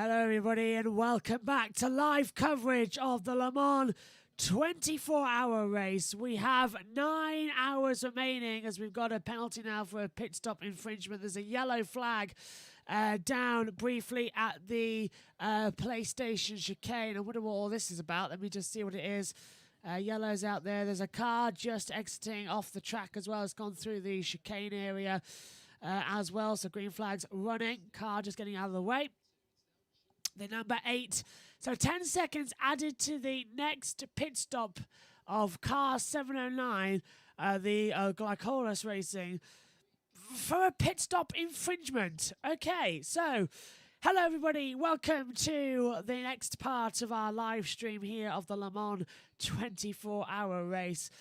Hello everybody and welcome back to live coverage of the Le Mans 24-hour race. We have 9 hours remaining as we've got a penalty now for a pit stop infringement. There's a yellow flag down briefly at the PlayStation chicane. I wonder what all this is about. Let me just see what it is. Yellow's out there. There's a car just exiting off the track as well. It's gone through the chicane area as well. So green flag's running. Car just getting out of the way. The number 8. So 10 seconds added to the next pit stop of car 709, the Glycolis Racing, for a pit stop infringement. Okay, so hello everybody. Welcome to the next part of our live stream here of the Le Mans 24-hour race.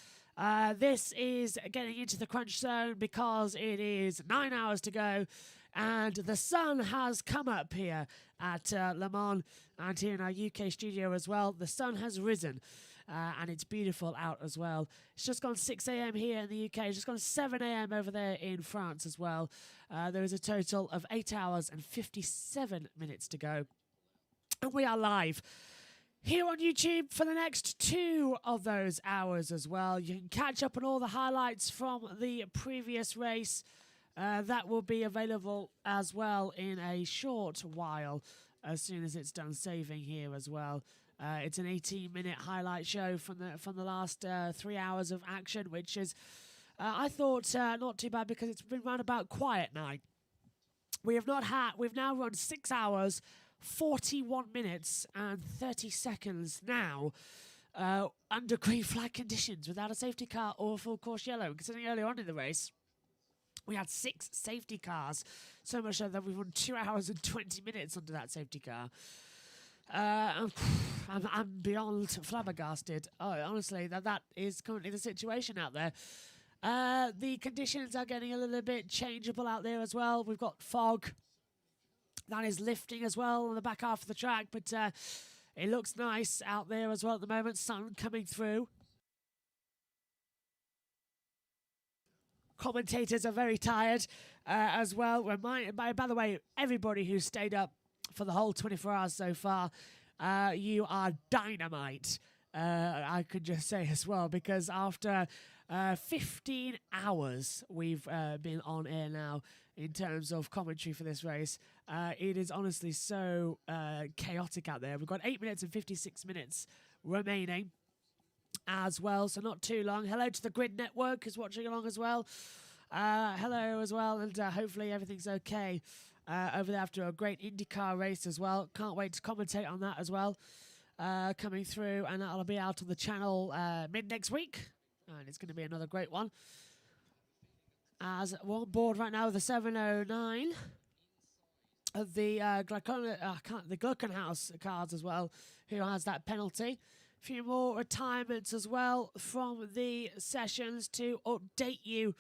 This is getting into the crunch zone because it is 9 hours to go. And the sun has come up here at Le Mans and here in our UK studio as well. The sun has risen and it's beautiful out as well. It's just gone 6 a.m. here in the UK. It's just gone 7 a.m. over there in France as well. There is a total of 8 hours and 57 minutes to go. And we are live here on YouTube for the next 2 of those hours as well. You can catch up on all the highlights from the previous race. That will be available as well in a short while as soon as it's done saving here as well. It's an 18-minute highlight show from the last 3 hours of action, which is, I thought, not too bad because it's been round about quiet now. We've now run 6 hours, 41 minutes and 30 seconds now under green flag conditions without a safety car or a full course yellow. Considering earlier on in the race, we had 6 safety cars, so much so that we run 2 hours and 20 minutes under that safety car. I'm beyond flabbergasted. Oh, honestly, that is currently the situation out there. The conditions are getting a little bit changeable out there as well. We've got fog that is lifting as well on the back half of the track, but it looks nice out there as well at the moment. Sun coming through. Commentators are very tired as well. By the way, everybody who's stayed up for the whole 24 hours so far, you are dynamite. I could just say as well, because after 15 hours we've been on air now in terms of commentary for this race. It is honestly so chaotic out there. We've got 8 minutes and 56 minutes remaining as well, so not too long. Hello to the Grid Network who's watching along as well. Hello as well, and hopefully everything's okay over there after a great IndyCar race as well. Can't wait to commentate on that as well, coming through, and that'll be out on the channel mid next week, and it's going to be another great one. As we're on board right now with the 709 of the Glickenhaus cars as well, who has that penalty. Few more retirements as well from the sessions to update you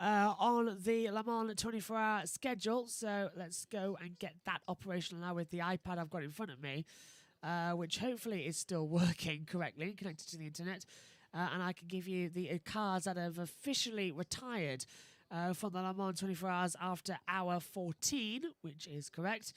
on the Le Mans 24-hour schedule. So let's go and get that operational now with the iPad I've got in front of me, which hopefully is still working correctly and connected to the internet. And I can give you the cars that have officially retired from the Le Mans 24 hours after hour 14, which is correct,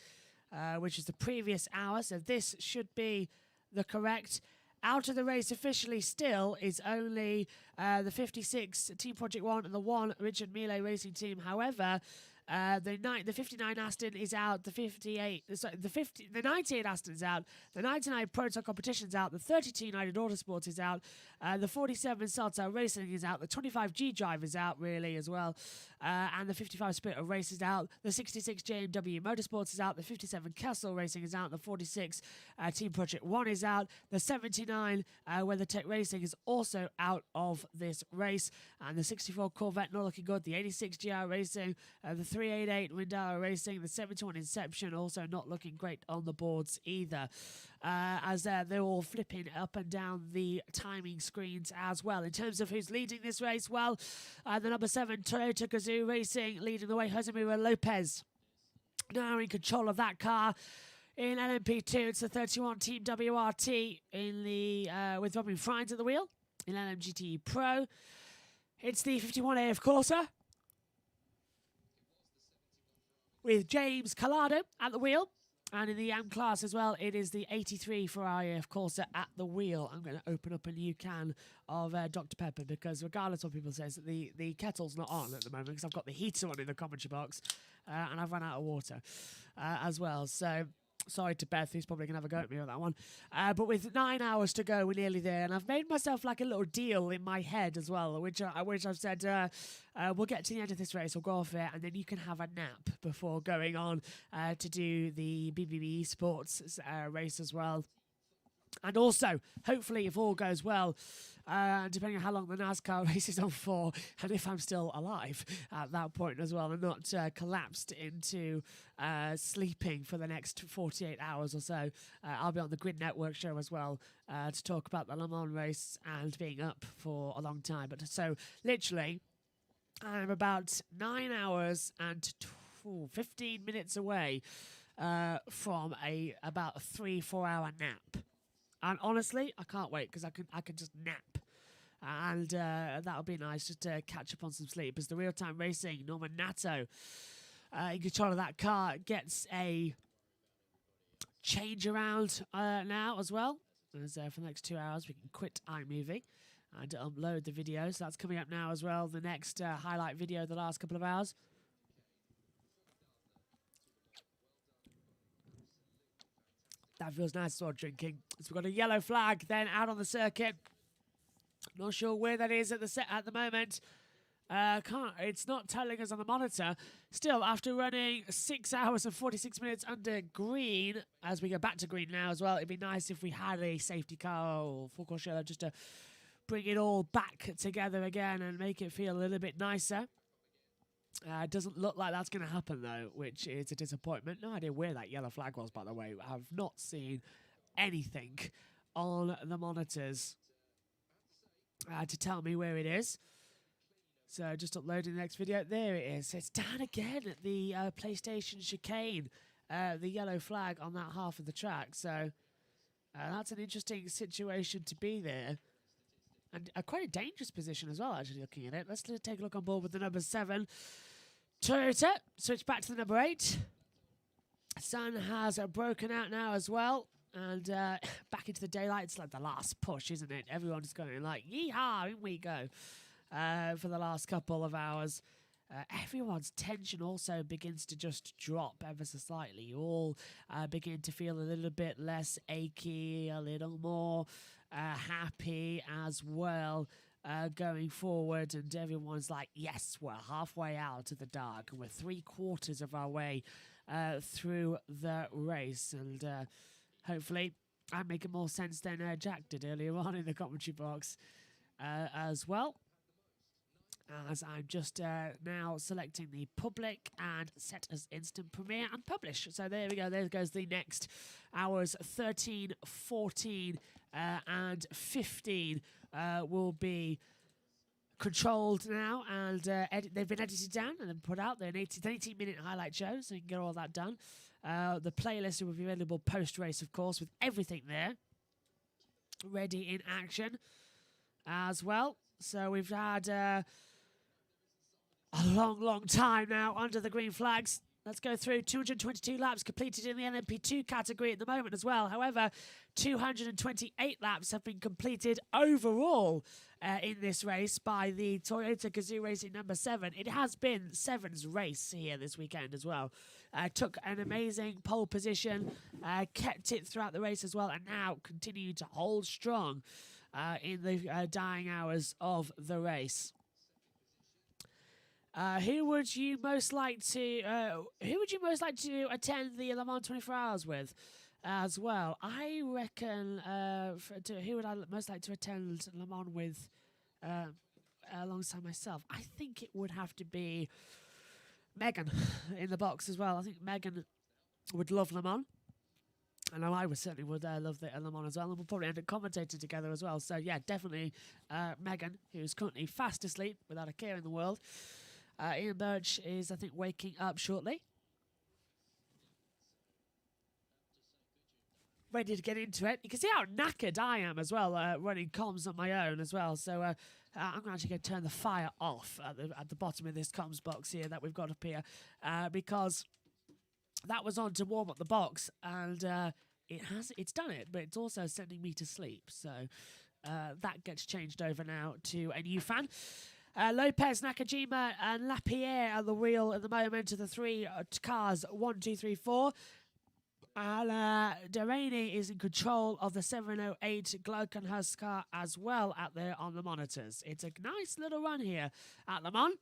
which is the previous hour. So this should be the correct. Out of the race officially still is only the 56 Team Project 1 and the 1 Richard Mille Racing Team. However, the 59 Aston is out, the 98 Aston is out, the 99 Proton Competition's out, the 32 United Autosports is out, the 47 Salto Racing is out, the 25 G-Drive is out really as well, and the 55 Spirit of Race is out, the 66 JMW Motorsports is out, the 57 Kessel Racing is out, the 46 Team Project 1 is out, the 79 WeatherTech Racing is also out of this race, and the 64 Corvette not looking good, the 86 GR Racing, the 388 Windauer Racing, the 71 Inception also not looking great on the boards either, as they're all flipping up and down the timing screens as well. In terms of who's leading this race, well, the number 7 Toyota Gazoo Racing leading the way, Josemiro Lopez now in control of that car. In LMP2, it's the 31 Team WRT in the with Robin Freins at the wheel. In LMGT Pro, it's the 51 AF Corsa with James Collado at the wheel. And in the AM class as well, it is the 83 Ferrari of Corsa at the wheel. I'm going to open up a new can of Dr. Pepper because regardless of what people say, the kettle's not on at the moment because I've got the heater on in the commentary box and I've run out of water as well. So sorry to Beth, who's probably going to have a go at me on that one. But with 9 hours to go, we're nearly there. And I've made myself like a little deal in my head as well, which I've said, we'll get to the end of this race, we'll go off it, and then you can have a nap before going on to do the BBB Sports race as well. And also, hopefully, if all goes well, depending on how long the NASCAR race is on for, and if I'm still alive at that point as well, and not collapsed into sleeping for the next 48 hours or so, I'll be on the Grid Network show as well to talk about the Le Mans race and being up for a long time. But so, literally, I'm about 9 hours and 15 minutes away from about a 3-4 hour nap. And honestly, I can't wait because I can just nap. And that'll be nice just to catch up on some sleep. As the real-time racing, Norman Nato, in control of that car, gets a change around now as well. As for the next 2 hours, we can quit iMovie and upload the video. So that's coming up now as well. The next highlight video of the last couple of hours. That feels nice as well, drinking. So we've got a yellow flag then out on the circuit. Not sure where that is at the moment. It's not telling us on the monitor. Still, after running 6 hours and 46 minutes under green, as we go back to green now as well, it'd be nice if we had a safety car or full course show just to bring it all back together again and make it feel a little bit nicer. It doesn't look like that's going to happen, though, which is a disappointment. No idea where that yellow flag was, by the way. I've not seen anything on the monitors to tell me where it is. So just uploading the next video. There it is. It's down again at the PlayStation chicane, the yellow flag on that half of the track. So that's an interesting situation to be there. And quite a dangerous position as well, actually, looking at it. Let's take a look on board with the number 7. Toyota, switch back to the number 8. Sun has broken out now as well. And back into the daylight. It's like the last push, isn't it? Everyone's going like, yeehaw, in we go. For the last couple of hours. Everyone's tension also begins to just drop ever so slightly. You all begin to feel a little bit less achy, a little more happy as well going forward. And everyone's like, yes, we're halfway out of the dark and we're 3/4 of our way through the race. And hopefully I'm making more sense than Jack did earlier on in the commentary box as well. As I'm just now selecting the public and set as instant premiere and publish. So there we go. There goes the next hours. 13, 14 and 15 will be controlled now. And they've been edited down and then put out. They're an 18-minute highlight show, so you can get all that done. The playlist will be available post-race, of course, with everything there. Ready in action as well. So we've had... a long time now under the green flags. Let's go through 222 laps completed in the LMP2 category at the moment as well. However, 228 laps have been completed overall in this race by the Toyota Gazoo Racing number 7. It has been 7's race here this weekend as well. Took an amazing pole position, kept it throughout the race as well, and now continued to hold strong in the dying hours of the race. Who would you most like to attend the Le Mans 24 Hours with as well? I reckon who would I most like to attend Le Mans with alongside myself? I think it would have to be Megan in the box as well. I think Megan would love Le Mans. I know I certainly would love the Le Mans as well, and we'll probably end up commentating together as well. So yeah, definitely Megan, who's currently fast asleep without a care in the world. Ian Birch is, I think, waking up shortly. Ready to get into it. You can see how knackered I am as well, running comms on my own as well. So I'm actually going to turn the fire off at the bottom of this comms box here that we've got up here because that was on to warm up the box, and it's done it, but it's also sending me to sleep. So that gets changed over now to a new fan. Lopez, Nakajima, and Lapierre at the wheel at the moment of the three cars 1, 2, 3, 4. Delaney is in control of the 708 Gluckenhurst car as well out there on the monitors. It's a nice little run here at Le Mans.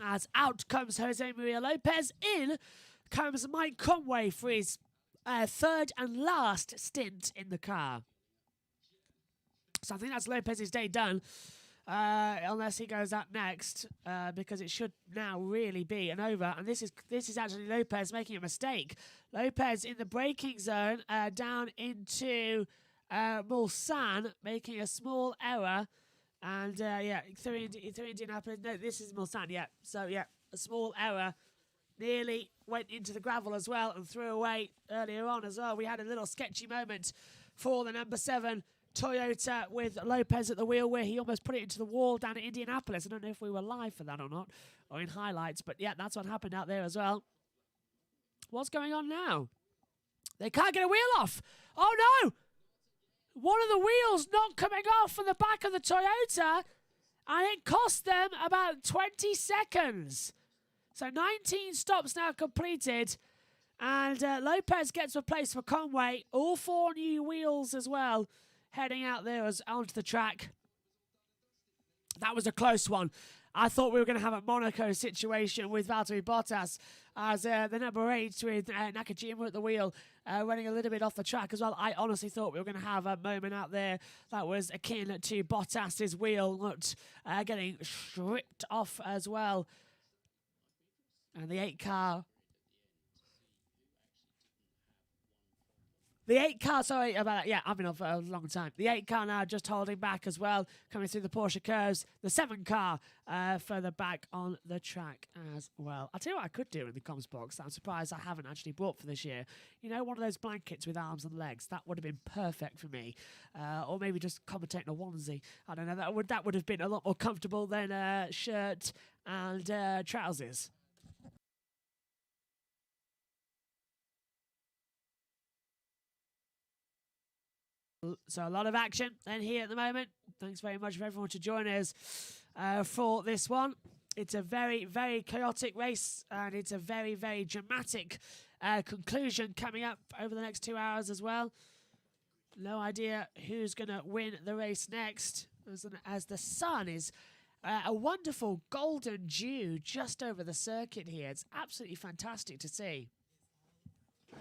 As out comes Jose Maria Lopez, in comes Mike Conway for his third and last stint in the car. So I think that's Lopez's day done, unless he goes up next, because it should now really be an over. And this is actually Lopez making a mistake. Lopez in the braking zone, down into Mulsanne, making a small error. And through Indianapolis. No, this is Mulsanne, yeah. So, yeah, a small error. Nearly went into the gravel as well and threw away earlier on as well. We had a little sketchy moment for the number 7 Toyota with Lopez at the wheel, where he almost put it into the wall down at Indianapolis. I don't know if we were live for that or not, or in highlights, but yeah, that's what happened out there as well. What's going on now? They can't get a wheel off. Oh no! One of the wheels not coming off from the back of the Toyota, and it cost them about 20 seconds. So 19 stops now completed, and Lopez gets replaced for Conway. All 4 new wheels as well, heading out there as onto the track. That was a close one. I thought we were going to have a Monaco situation with Valtteri Bottas as the number 8 with Nakajima at the wheel, running a little bit off the track as well. I honestly thought we were going to have a moment out there that was akin to Bottas's wheel not getting stripped off as well. And the 8 car... The 8 car, sorry about that. Yeah, I've been on for a long time. The 8 car now just holding back as well, coming through the Porsche curves. The 7 car further back on the track as well. I'll tell you what I could do in the comms box that I'm surprised I haven't actually brought for this year. You know, one of those blankets with arms and legs. That would have been perfect for me. Or maybe just commentating a onesie. I don't know. That would have been a lot more comfortable than a shirt and trousers. So a lot of action then here at the moment. Thanks very much for everyone to join us for this one. It's a very, very chaotic race, and it's a very, very dramatic conclusion coming up over the next 2 hours as well. No idea who's going to win the race next, as the sun is a wonderful golden dew just over the circuit here. It's absolutely fantastic to see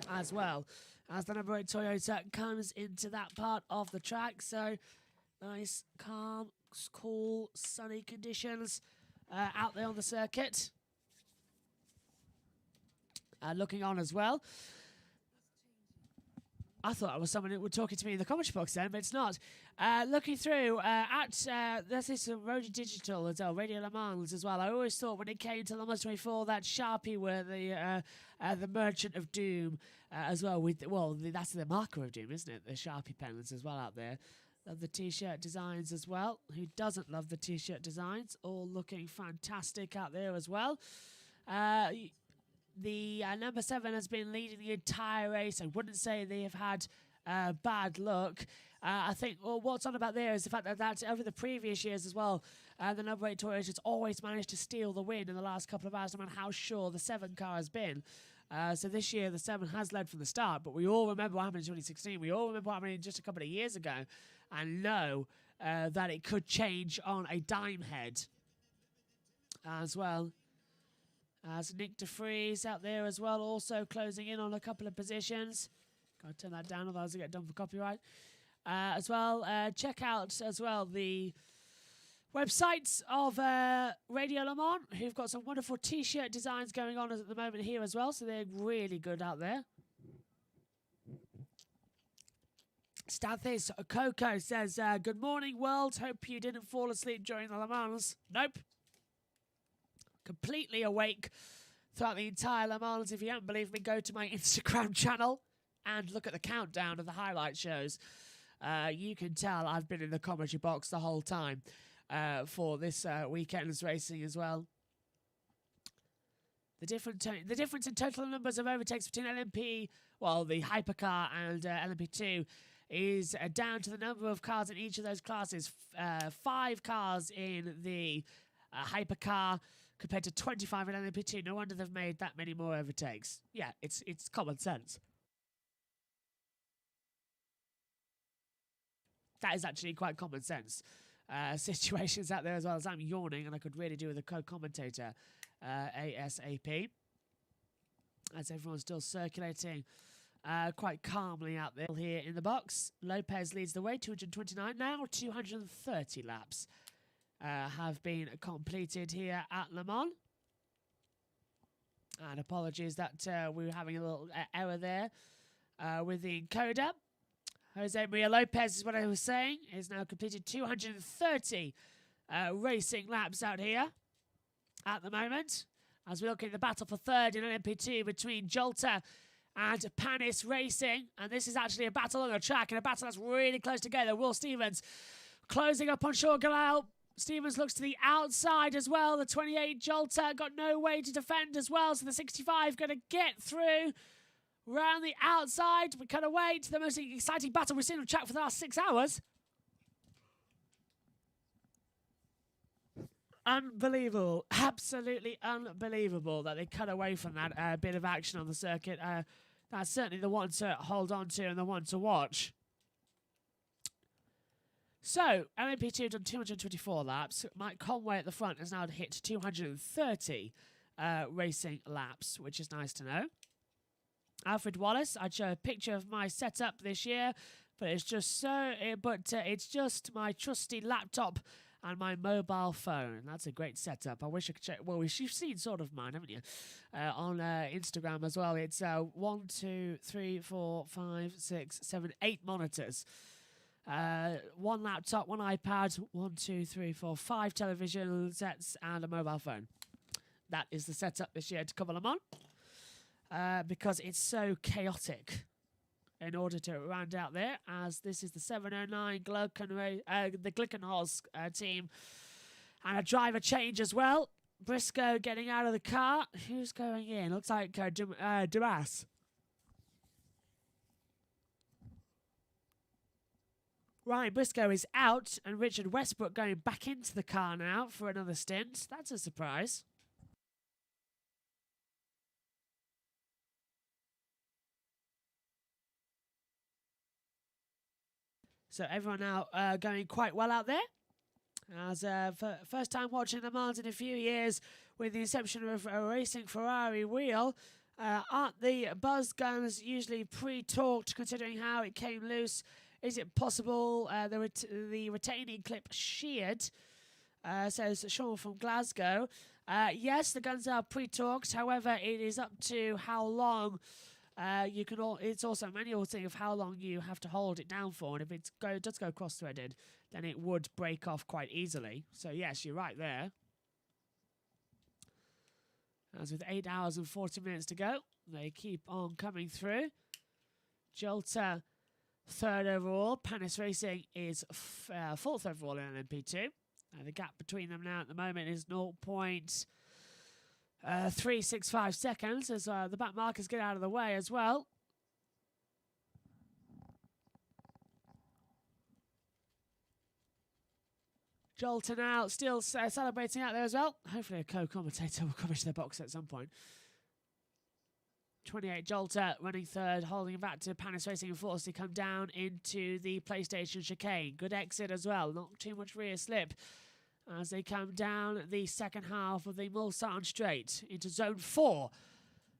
as well, as the number 8 Toyota comes into that part of the track. So nice, calm, cool, sunny conditions out there on the circuit. Looking on as well. I thought I was someone who was talking to me in the commentary box then, but it's not. Looking through this is some Radio Digital as well, Radio Le Mans as well. I always thought when it came to Le Mans 24 that Sharpie were the Merchant of Doom as well. That's the marker of doom, isn't it? The Sharpie pennants as well out there. Love the t-shirt designs as well. Who doesn't love the t-shirt designs? All looking fantastic out there as well. The number 7 has been leading the entire race. I wouldn't say they have had bad luck. I think what's on about there is the fact that over the previous years as well, the number 8 Toyota has always managed to steal the win in the last couple of hours, no matter how sure the 7 car has been. So this year, the 7 has led from the start, but we all remember what happened in 2016. We all remember what happened just a couple of years ago, and know that it could change on a dime head as well. As Nick De Vries out there as well, also closing in on a couple of positions. Got to turn that down, otherwise I get done for copyright. As well, check out as well the websites of Radio Le Mans, who've got some wonderful t-shirt designs going on at the moment here as well, so they're really good out there. Stathis Coco says, good morning, world. Hope you didn't fall asleep during the Le Mans. Nope. Completely awake throughout the entire Le Mans. If you don't believe me, go to my Instagram channel and look at the countdown of the highlight shows. You can tell I've been in the commentary box the whole time for this weekend's racing as well. The difference in total numbers of overtakes between LMP, well, the hypercar and LMP2 is down to the number of cars in each of those classes. 5 cars in the hypercar compared to 25 in LMP2. No wonder they've made that many more overtakes. Yeah, it's common sense. That is actually quite common sense. Situations out there as well, as I'm yawning and I could really do with a co-commentator ASAP. As everyone's still circulating quite calmly out there here in the box. Lopez leads the way, 229 now. 230 laps have been completed here at Le Mans. And apologies that we were having a little error there with the encoder. Jose Maria Lopez is what I was saying, is now completed 230 racing laps out here at the moment. As we look at the battle for third in LMP2 between Jolter and Panis Racing. And this is actually a battle on the track and a battle that's really close together. Will Stevens closing up on Sean Galal. Stevens looks to the outside as well. The 28 Jolter got no way to defend as well. So the 65 going to get through round the outside. We cut away to the most exciting battle we've seen on the track for the last 6 hours. Unbelievable. Absolutely unbelievable that they cut away from that bit of action on the circuit. That's certainly the one to hold on to and the one to watch. So, LMP2 done 224 laps. Mike Conway at the front has now hit 230 racing laps, which is nice to know. Alfred Wallace, I'd show a picture of my setup this year, but it's just it's just my trusty laptop and my mobile phone. That's a great setup. I wish I could check. Well, you've seen sort of mine, haven't you? On Instagram as well. It's 1, 2, 3, 4, 5, 6, 7, 8 monitors. 1 laptop, 1 iPad, 1, 2, 3, 4, 5 television sets, and a mobile phone. That is the setup this year to cover Le Mans. Because it's so chaotic. In order to round out there, as this is the 709 the Glickenhaus team, and a driver change as well. Briscoe getting out of the car. Who's going in? Looks like Dumas. Ryan Briscoe is out, and Richard Westbrook going back into the car now for another stint. That's a surprise. So everyone now going quite well out there. As first time watching Le Mans in a few years with the inception of a racing Ferrari wheel. Aren't the buzz guns usually pre-talked considering how it came loose? Is it possible the retaining clip sheared? Says Sean from Glasgow. Yes, the guns are pre-talked. However, it is up to how long it's also a manual thing of how long you have to hold it down for, and if it does go cross-threaded, then it would break off quite easily. So yes, you're right there. As with 8 hours and 40 minutes to go, they keep on coming through. Jolter third overall. Panis Racing is fourth overall in LMP2. The gap between them now at the moment is 0.365 seconds as the back markers get out of the way as well. Jolter now still celebrating out there as well. Hopefully a co-commentator will come into the box at some point. 28 Jolter running third, holding back to Panis Racing and forced to come down into the PlayStation chicane. Good exit as well, not too much rear slip as they come down the second half of the Mulsanne Straight into zone 4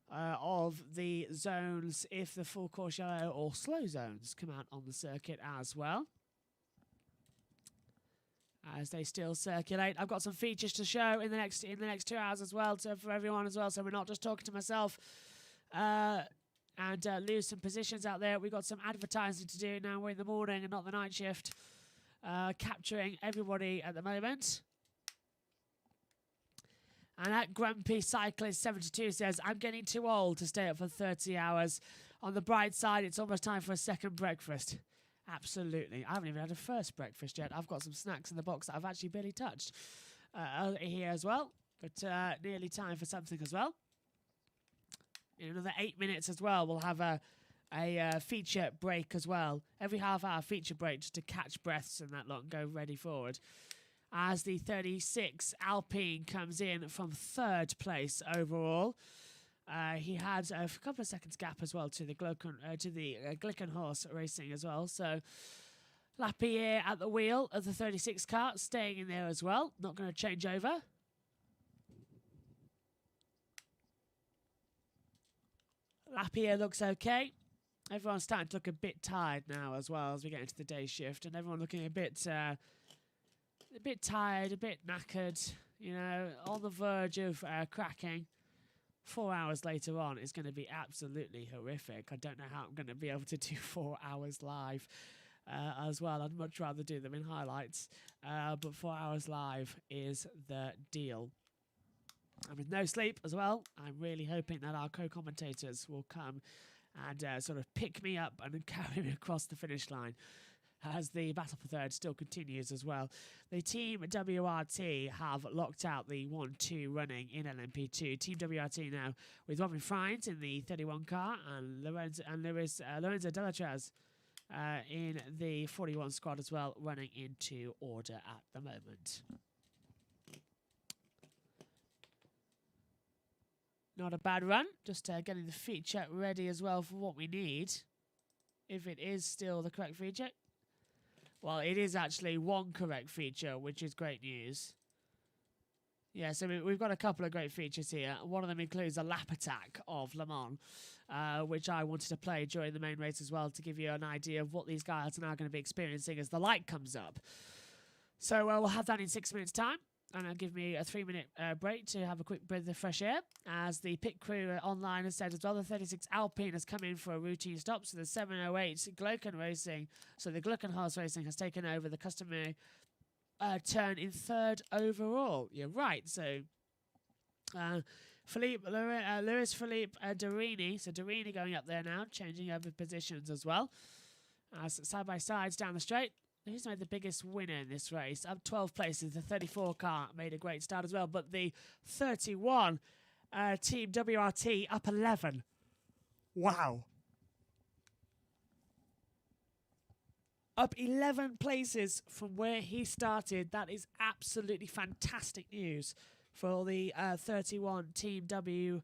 of the zones if the full course yellow or slow zones come out on the circuit as well. As they still circulate, I've got some features to show in the next 2 hours as well for everyone as well, so we're not just talking to myself and lose some positions out there. We've got some advertising to do now. We're in the morning and not the night shift, capturing everybody at the moment. And that Grumpy Cyclist 72 says, I'm getting too old to stay up for 30 hours. On the bright side, it's almost time for a second breakfast. Absolutely. I haven't even had a first breakfast yet. I've got some snacks in the box that I've actually barely touched here as well. But nearly time for something as well. in another 8 minutes as well, we'll have a feature break as well. Every half-hour feature break just to catch breaths and that lot and go ready forward. As the 36 Alpine comes in from 3rd place overall. He had a couple of seconds gap as well to the Glickenhaus Racing as well. So Lapierre at the wheel of the 36 car, staying in there as well. Not going to change over. Lapierre looks okay. Everyone's starting to look a bit tired now as well as we get into the day shift, and everyone looking a bit tired, a bit knackered, you know, on the verge of cracking. 4 hours later on is going to be absolutely horrific. I don't know how I'm going to be able to do 4 hours live as well. I'd much rather do them in highlights, but 4 hours live is the deal. And with no sleep as well, I'm really hoping that our co-commentators will come and sort of pick me up and carry me across the finish line as the battle for 3rd still continues as well. The Team WRT have locked out the 1-2 running in LMP2. Team WRT now with Robin Friends in the 31 car and Lorenzo Delatraz in the 41 squad as well, running into order at the moment. Not a bad run, just getting the feature ready as well for what we need. If it is still the correct feature. Well, it is actually one correct feature, which is great news. Yeah, so we've got a couple of great features here. One of them includes a lap attack of Le Mans, which I wanted to play during the main race as well to give you an idea of what these guys are now going to be experiencing as the light comes up. So we'll have that in 6 minutes' time. And it'll give me a 3-minute break to have a quick breath of fresh air. As the pit crew online has said as well, the 36 Alpine has come in for a routine stop. So the 708 Glickenhaus Racing, so the Glickenhaus Racing has taken over the customary turn in 3rd overall. You're right. So Luis Philippe Dorini. So Dorini going up there now, changing over positions as well. As side by sides down the straight. Who's made the biggest winner in this race? Up 12 places. The 34 car made a great start as well. But the 31 Team WRT up 11. Wow. Up 11 places from where he started. That is absolutely fantastic news for the 31 Team WRT.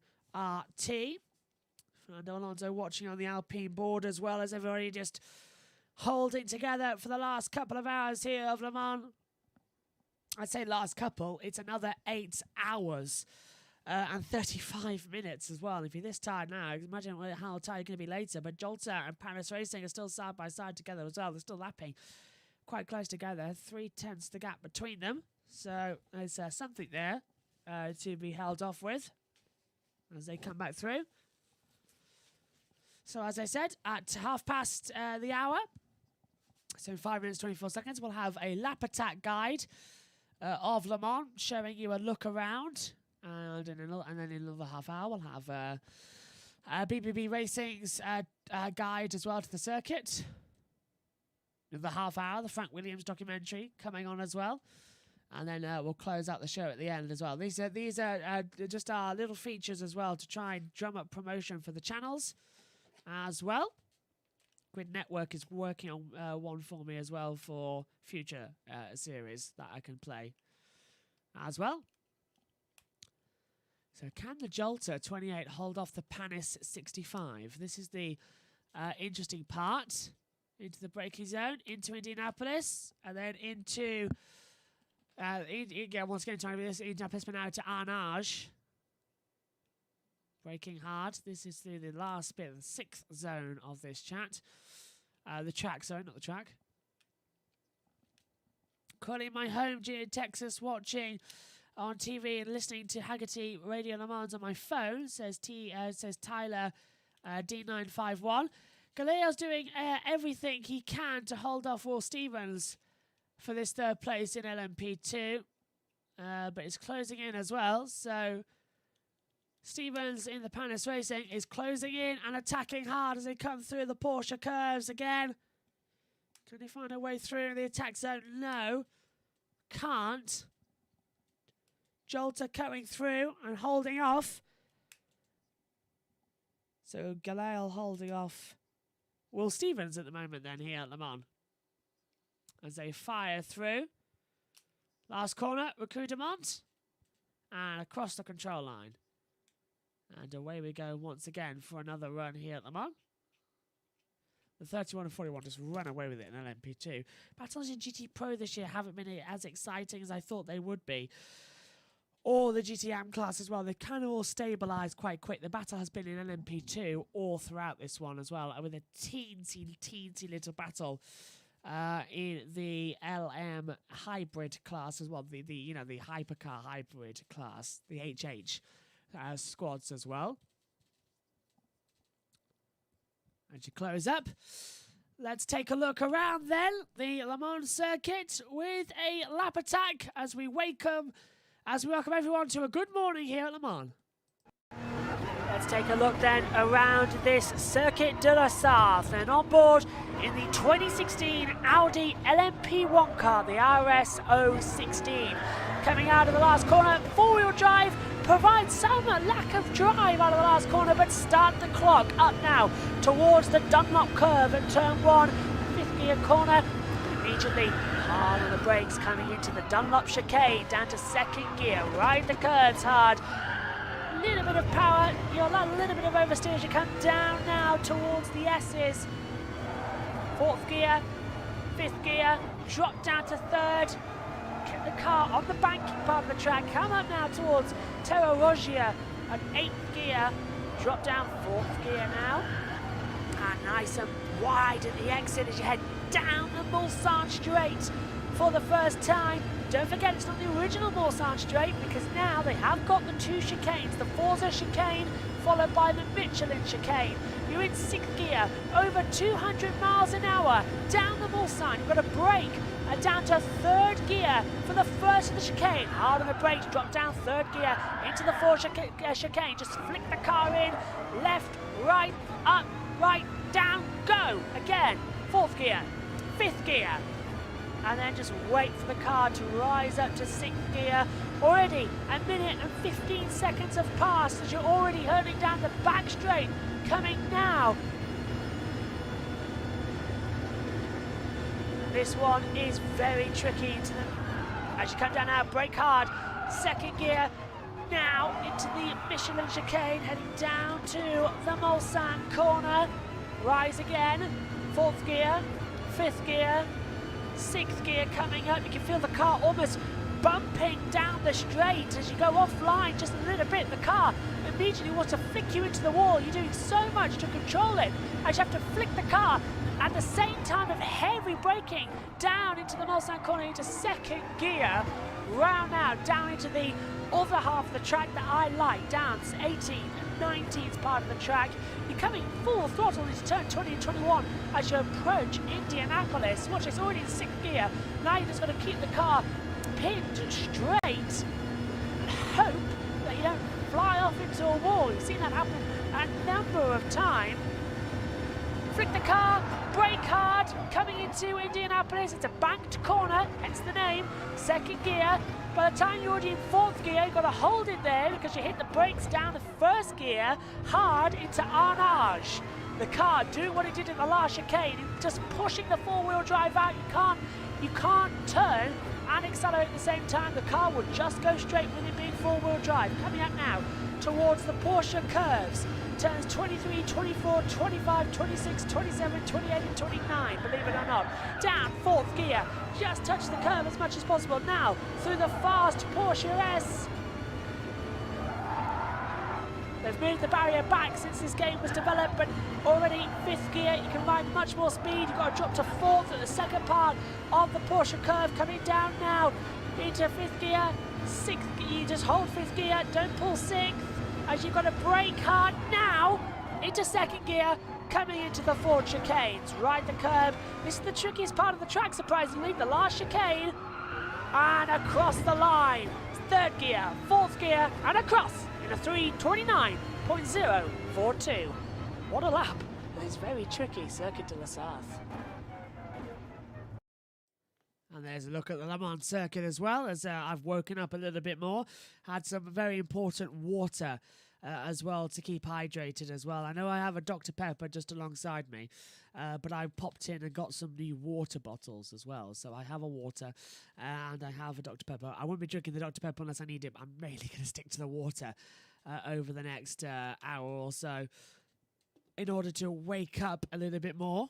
Fernando Alonso watching on the Alpine board as well as everybody just holding together for the last couple of hours here of Le Mans. I'd say last couple. It's another 8 hours and 35 minutes as well. If you're this tired now, imagine how tired you're going to be later. But Jolter and Paris Racing are still side by side together as well. They're still lapping quite close together. 3/10 the gap between them. So there's something there to be held off with as they come back through. So as I said, at half past the hour, so in 5 minutes, 24 seconds, we'll have a lap attack guide of Le Mans showing you a look around. And then in another half hour, we'll have BBB Racing's guide as well to the circuit. In the half hour, the Frank Williams documentary coming on as well. And then we'll close out the show at the end as well. These are just our little features as well to try and drum up promotion for the channels as well. Grid Network is working on one for me as well for future series that I can play as well. So can the Jolter 28 hold off the Panis 65? This is the interesting part. Into the braking zone, into Indianapolis, and then into once again trying to be Indianapolis, but now to Arnage. Braking hard. This is through the last bit of the 6th zone of this chat. The track, sorry, not the track. Calling my home, Texas, watching on TV and listening to Haggerty Radio Le Mans on my phone, says Tyler D951. Galeo's doing everything he can to hold off Will Stevens for this 3rd place in LMP2. But it's closing in as well, so Stevens in the Panis Racing is closing in and attacking hard as they come through the Porsche curves again. Can they find a way through the attack zone? No, can't. Jolter coming through and holding off. So Galale holding off Will Stevens at the moment then here at Le Mans. As they fire through. Last corner, Recruitement. And across the control line. And away we go once again for another run here at Le Mans. The 31 and 41 just run away with it in LMP2. Battles in GT Pro this year haven't been as exciting as I thought they would be. Or the GTM class as well. They've kind of all stabilised quite quick. The battle has been in LMP2 all throughout this one as well, with a teensy little battle in the LM hybrid class as well. The hypercar hybrid class, the HH squads as well. As you close up, let's take a look around then the Le Mans circuit with a lap attack as we welcome everyone to a good morning here at Le Mans. Let's take a look then around this Circuit de la Sarthe, and on board in the 2016 Audi LMP1 car, the RS016. Coming out of the last corner, four-wheel drive, provides some lack of drive out of the last corner, but start the clock up now towards the Dunlop curve at turn 1, fifth gear corner. Immediately hard on the brakes coming into the Dunlop chicane, down to second gear, ride the curves hard. Little bit of power, you'll allow a little bit of oversteer as you come down now towards the S's. Fourth gear, fifth gear, drop down to third. Get the car on the banking part of the track, come up now towards Terra Rogia at eighth gear, drop down fourth gear now. And nice and wide at the exit as you head down the Mulsanne Straight for the first time. Don't forget, it's not the original Mulsanne Straight, because now they have got the two chicanes, the Forza chicane followed by the Michelin chicane. You're in sixth gear, over 200 miles an hour, down the Mulsanne. You've got a brake down to third gear for the first of the chicane. Hard on the brakes, drop down third gear into the Forza chicane. Just flick the car in, left, right, up, right, down, go. Again, fourth gear, fifth gear. And then just wait for the car to rise up to sixth gear. Already a minute and 15 seconds have passed as you're already hurtling down the back straight. Coming now. This one is very tricky as you come down now, brake hard, second gear. Now into the Michelin chicane, heading down to the Mulsanne corner. Rise again, fourth gear, fifth gear, sixth gear coming up. You can feel the car almost bumping down the straight as you go offline just a little bit. The car immediately wants to flick you into the wall. You're doing so much to control it as you have to flick the car at the same time of heavy braking down into the Mulsanne corner into second gear. Round now down into the other half of the track that I like, down 18 and 19th part of the track. You're coming full throttle into turn 20 and 21 as you approach Indianapolis. Watch, it's already in sixth gear. Now you're just going to keep the car pinned straight and hope that you don't fly off into a wall. You've seen that happen a number of times. Flick the car, brake hard, coming into Indianapolis. It's a banked corner, hence the name, second gear. By the time you're already in fourth gear, you've got to hold it there because you hit the brakes down the first gear, hard into Arnage. The car doing what it did in the last chicane, just pushing the four-wheel drive out. You can't turn and accelerate at the same time. The car will just go straight with it being four-wheel drive. Coming up now towards the Porsche curves. Turns 23, 24, 25, 26, 27, 28 and 29, believe it or not. Down fourth gear, just touch the curve as much as possible. Now through the fast Porsche S. They've moved the barrier back since this game was developed, but already fifth gear, you can ride much more speed. You've got to drop to fourth at the second part of the Porsche curve. Coming down now into fifth gear, sixth gear, you just hold fifth gear, don't pull sixth. As you've got to brake hard now into second gear, coming into the Ford chicanes. Ride the curb. This is the trickiest part of the track, surprisingly, the last chicane. And across the line. Third gear, fourth gear, and across in a 3:29.042. What a lap. It's very tricky, Circuit de la Sarthe. And there's a look at the Le Mans circuit as well, as I've woken up a little bit more. Had some very important water as well to keep hydrated as well. I know I have a Dr. Pepper just alongside me, but I popped in and got some new water bottles as well. So I have a water and I have a Dr. Pepper. I won't be drinking the Dr. Pepper unless I need it, but I'm mainly going to stick to the water over the next hour or so in order to wake up a little bit more.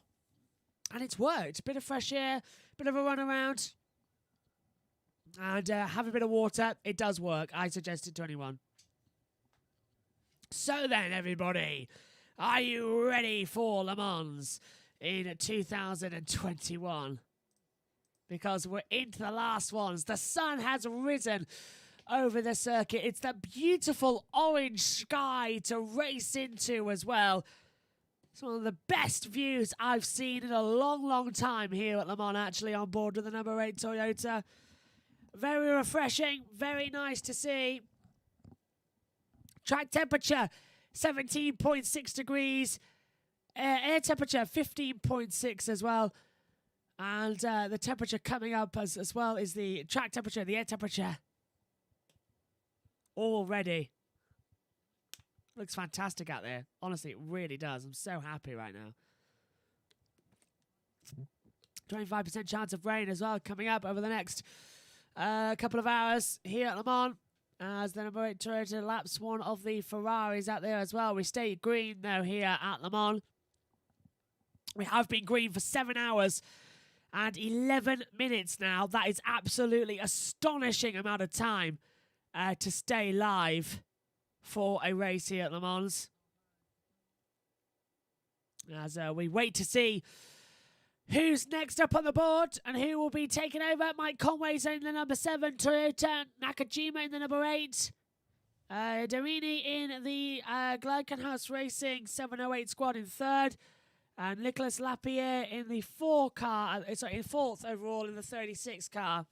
And it's worked. Bit of fresh air, bit of a run around, and have a bit of water. It does work. I suggest it to anyone. So then, everybody, are you ready for Le Mans in 2021? Because we're into the last ones. The sun has risen over the circuit. It's that beautiful orange sky to race into as well. It's one of the best views I've seen in a long, long time here at Le Mans, actually, on board with the number 8 Toyota. Very refreshing, very nice to see. Track temperature, 17.6 degrees. Air temperature, 15.6 as well. And the temperature coming up as well is the track temperature, the air temperature. Already. Looks fantastic out there. Honestly, it really does. I'm so happy right now. 25% chance of rain as well coming up over the next couple of hours here at Le Mans. As the number 8 Toyota laps one of the Ferraris out there as well. We stay green, though, here at Le Mans. We have been green for 7 hours and 11 minutes now. That is absolutely astonishing amount of time to stay live for a race here at Le Mans. As we wait to see who's next up on the board and who will be taking over. Mike Conway's in the number 7 Toyota, Nakajima in the number 8, Darini in the Gleikenhaus Racing 708 squad in 3rd, and Nicolas Lapierre in the 4th overall in the 36 car,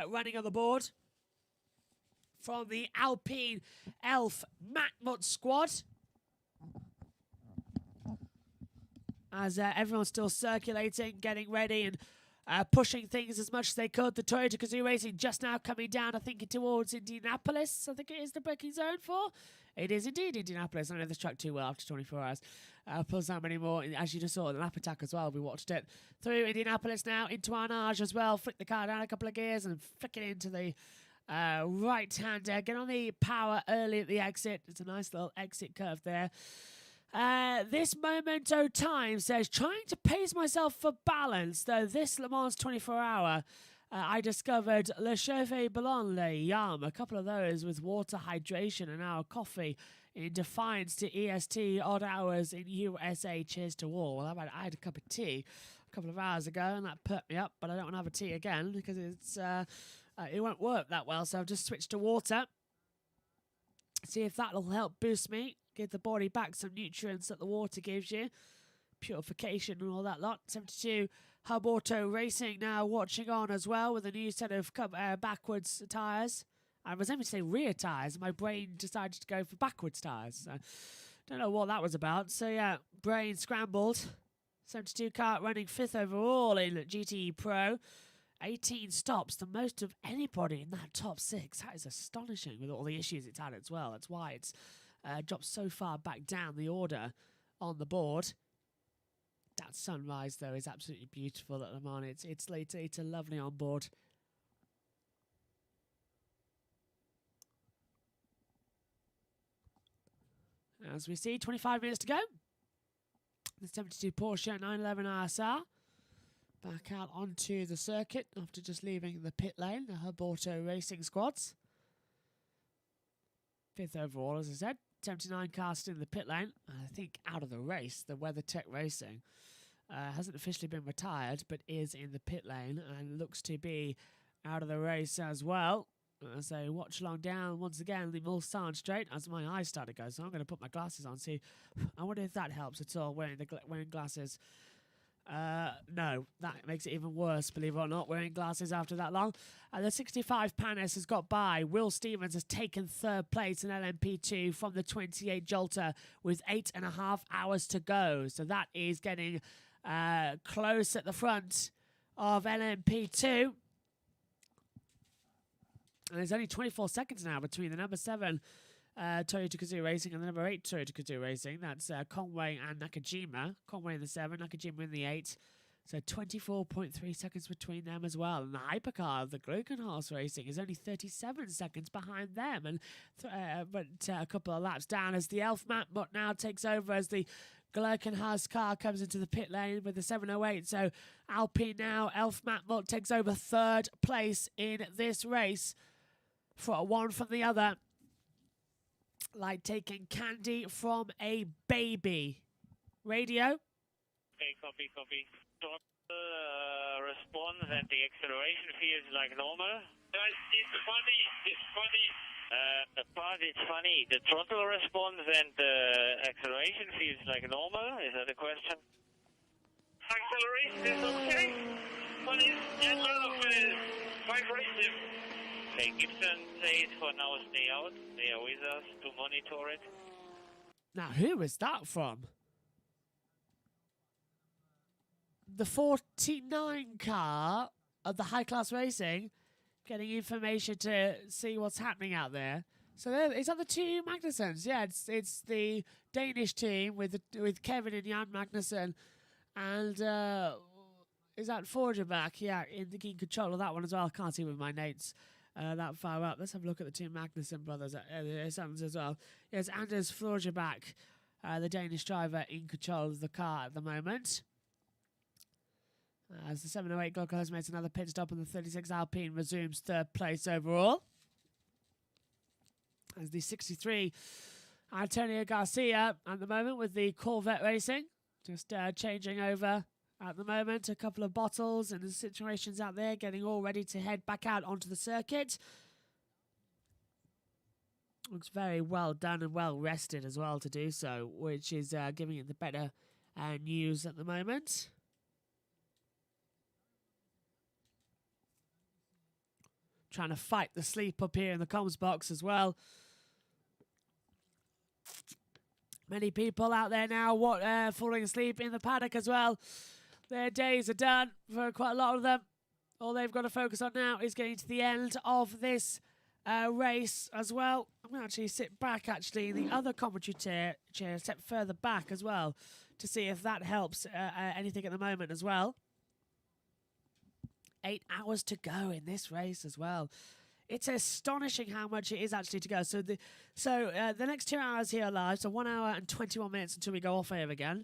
running on the board from the Alpine Elf Matmut squad. As everyone's still circulating, getting ready and pushing things as much as they could. The Toyota Gazoo Racing just now coming down, I think, towards Indianapolis. I think it is the braking zone for. It is indeed Indianapolis. I know this track too well after 24 hours. Pulls that many more. As you just saw, the lap attack as well. We watched it through Indianapolis now into Arnage as well. Flick the car down a couple of gears and flick it into the right-hander. Get on the power early at the exit. It's a nice little exit curve there. This Memento Time says, trying to pace myself for balance, though this Le Mans 24-hour, I discovered Le Chauffé Ballon, Le Yam, a couple of those with water, hydration, and our coffee in defiance to EST, odd hours in USA. Cheers to all. Well, I had a cup of tea a couple of hours ago, and that perked me up, but I don't want to have a tea again because it won't work that well, so I've just switched to water. See if that'll help boost me. Give the body back some nutrients that the water gives you. Purification and all that lot. 72 Hub Auto Racing now watching on as well with a new set of backwards tyres. I was aiming to say rear tyres. My brain decided to go for backwards tyres. So, don't know what that was about. So yeah, brain scrambled. 72 car running 5th overall in GTE Pro. 18 stops, the most of anybody in that top 6. That is astonishing with all the issues it's had as well. That's why it's dropped so far back down the order on the board. That sunrise, though, is absolutely beautiful at Le Mans. It's a lovely on board. As we see, 25 minutes to go. The 72 Porsche 911 RSR back out onto the circuit after just leaving the pit lane, the Hub Auto Racing squads. 5th overall, as I said. 79 car still in the pit lane. I think out of the race, the WeatherTech Racing hasn't officially been retired, but is in the pit lane and looks to be out of the race as well. As I watch along down once again the Mulsanne straight as my eyes start to go. So I'm going to put my glasses on. See, I wonder if that helps at all, wearing glasses. No, that makes it even worse, believe it or not, wearing glasses after that long. The 65 Panis has got by. Will Stevens has taken 3rd place in LMP2 from the 28 Jolter with 8.5 hours to go. So that is getting close at the front of LMP2. And there's only 24 seconds now between the number 7 Toyota Gazoo Racing, and the number 8 Toyota Gazoo Racing. That's Conway and Nakajima. Conway in the 7, Nakajima in the 8. So 24.3 seconds between them as well. And the hypercar of the Gluckenhaus Racing is only 37 seconds behind them. And but a couple of laps down as the Elfmat now takes over as the Gluckenhaus car comes into the pit lane with the 708. So Alpine now, Elfmat takes over 3rd place in this race. For one from the other. Like taking candy from a baby. Radio? Okay, copy. Response and the acceleration feels like normal. It's funny. It's funny. The throttle response and the acceleration feels like normal. Is that a question? Acceleration is okay, but it's a lot of vibration. Okay, Gibson says for now stay out. They are with us to monitor it. Now, who is that from? The 49 car of the High Class Racing getting information to see what's happening out there. So is that the two Magnussens? Yeah, it's the Danish team with Kevin and Jan Magnussen, and is that Forger back? Yeah, in control of that one as well. I can't see with my notes that far up. Let's have a look at the two Magnussen brothers, their sons as well. Yes, Anders Forger back, the Danish driver, in control of the car at the moment. As the 708 Gluckenhaus makes another pit stop and the 36 Alpine resumes 3rd place overall. As the 63 Antonio Garcia at the moment with the Corvette Racing. Just changing over at the moment. A couple of bottles and the situations out there, getting all ready to head back out onto the circuit. Looks very well done and well rested as well to do so, which is giving it the better news at the moment. Trying to fight the sleep up here in the comms box as well. Many people out there now falling asleep in the paddock as well. Their days are done for quite a lot of them. All they've got to focus on now is getting to the end of this race as well. I'm going to actually sit back in the other commentary chair, step further back as well, to see if that helps anything at the moment as well. 8 hours to go in this race as well. It's astonishing how much it is actually to go. So the next 2 hours here are live, so 1 hour and 21 minutes until we go off air again.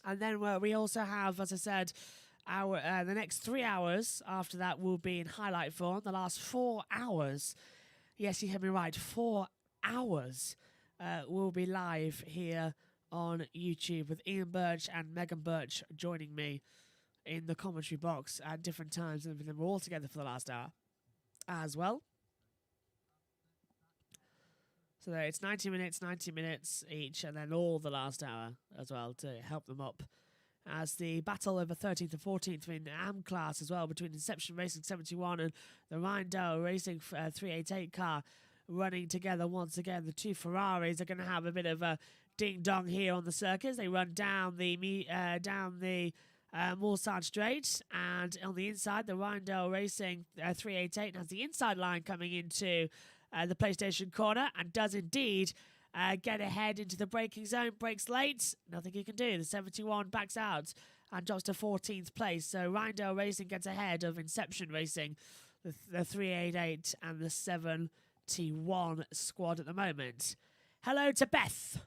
And then we also have, as I said, the next 3 hours after that will be in highlight form. The last 4 hours, yes, you heard me right, 4 hours will be live here on YouTube with Ian Birch and Megan Birch joining me in the commentary box at different times, and we're all together for the last hour as well. So there, it's 90 minutes each, and then all the last hour as well to help them up. As the battle over 13th and 14th in AM class as well, between Inception Racing 71 and the Rheindell Racing 388 car running together once again. The two Ferraris are going to have a bit of a ding-dong here on the circuit. They run down the Mulsanne Straight, and on the inside, the Rheindell Racing 388 has the inside line coming into the PlayStation corner, and does indeed get ahead into the braking zone. Brakes late, nothing he can do. The 71 backs out and drops to 14th place. So Rheindell Racing gets ahead of Inception Racing, the 388 and the 71 squad at the moment. Hello to Beth.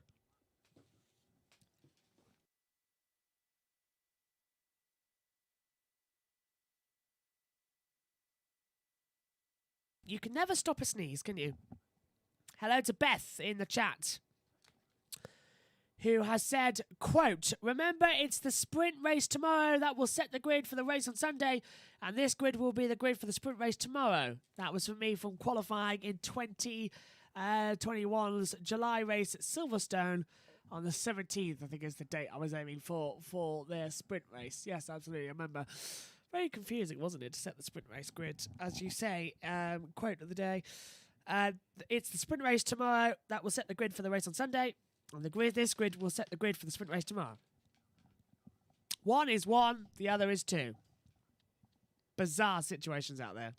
You can never stop a sneeze, can you? Hello to Beth in the chat, who has said, quote, "Remember, it's the sprint race tomorrow that will set the grid for the race on Sunday, and this grid will be the grid for the sprint race tomorrow." That was from me from qualifying in 2021's July race at Silverstone on the 17th, I think is the date I was aiming for their sprint race. Yes, absolutely, I remember. Very confusing, wasn't it, to set the sprint race grid, as you say. Quote of the day. It's the sprint race tomorrow that will set the grid for the race on Sunday. And this grid will set the grid for the sprint race tomorrow. One is one, the other is two. Bizarre situations out there.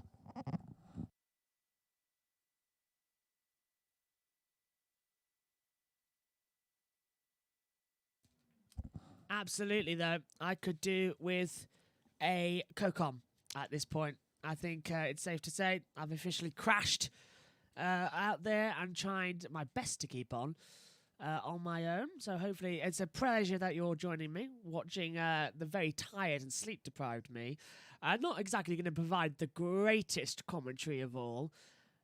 Absolutely, though. I could do with a COCOM at this point. I think it's safe to say I've officially crashed out there and tried my best to keep on my own. So hopefully it's a pleasure that you're joining me, watching the very tired and sleep-deprived me. Not exactly going to provide the greatest commentary of all.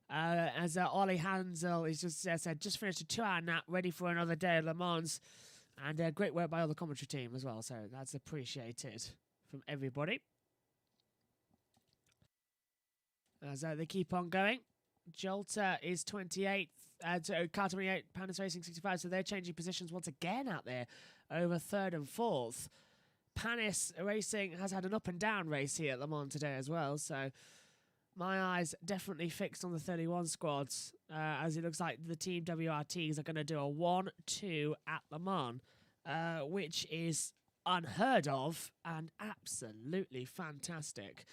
As Ollie Hansel is just said, just finished a 2-hour nap, ready for another day of Le Mans. And great work by all the commentary team as well, so that's appreciated from everybody. As they keep on going, Jolter is 28th, Car 28, Panis Racing 65, so they're changing positions once again out there over 3rd and 4th. Panis Racing has had an up and down race here at Le Mans today as well, so my eyes definitely fixed on the 31 squads, as it looks like the Team WRTs are going to do a 1-2 at Le Mans, which is unheard of and absolutely fantastic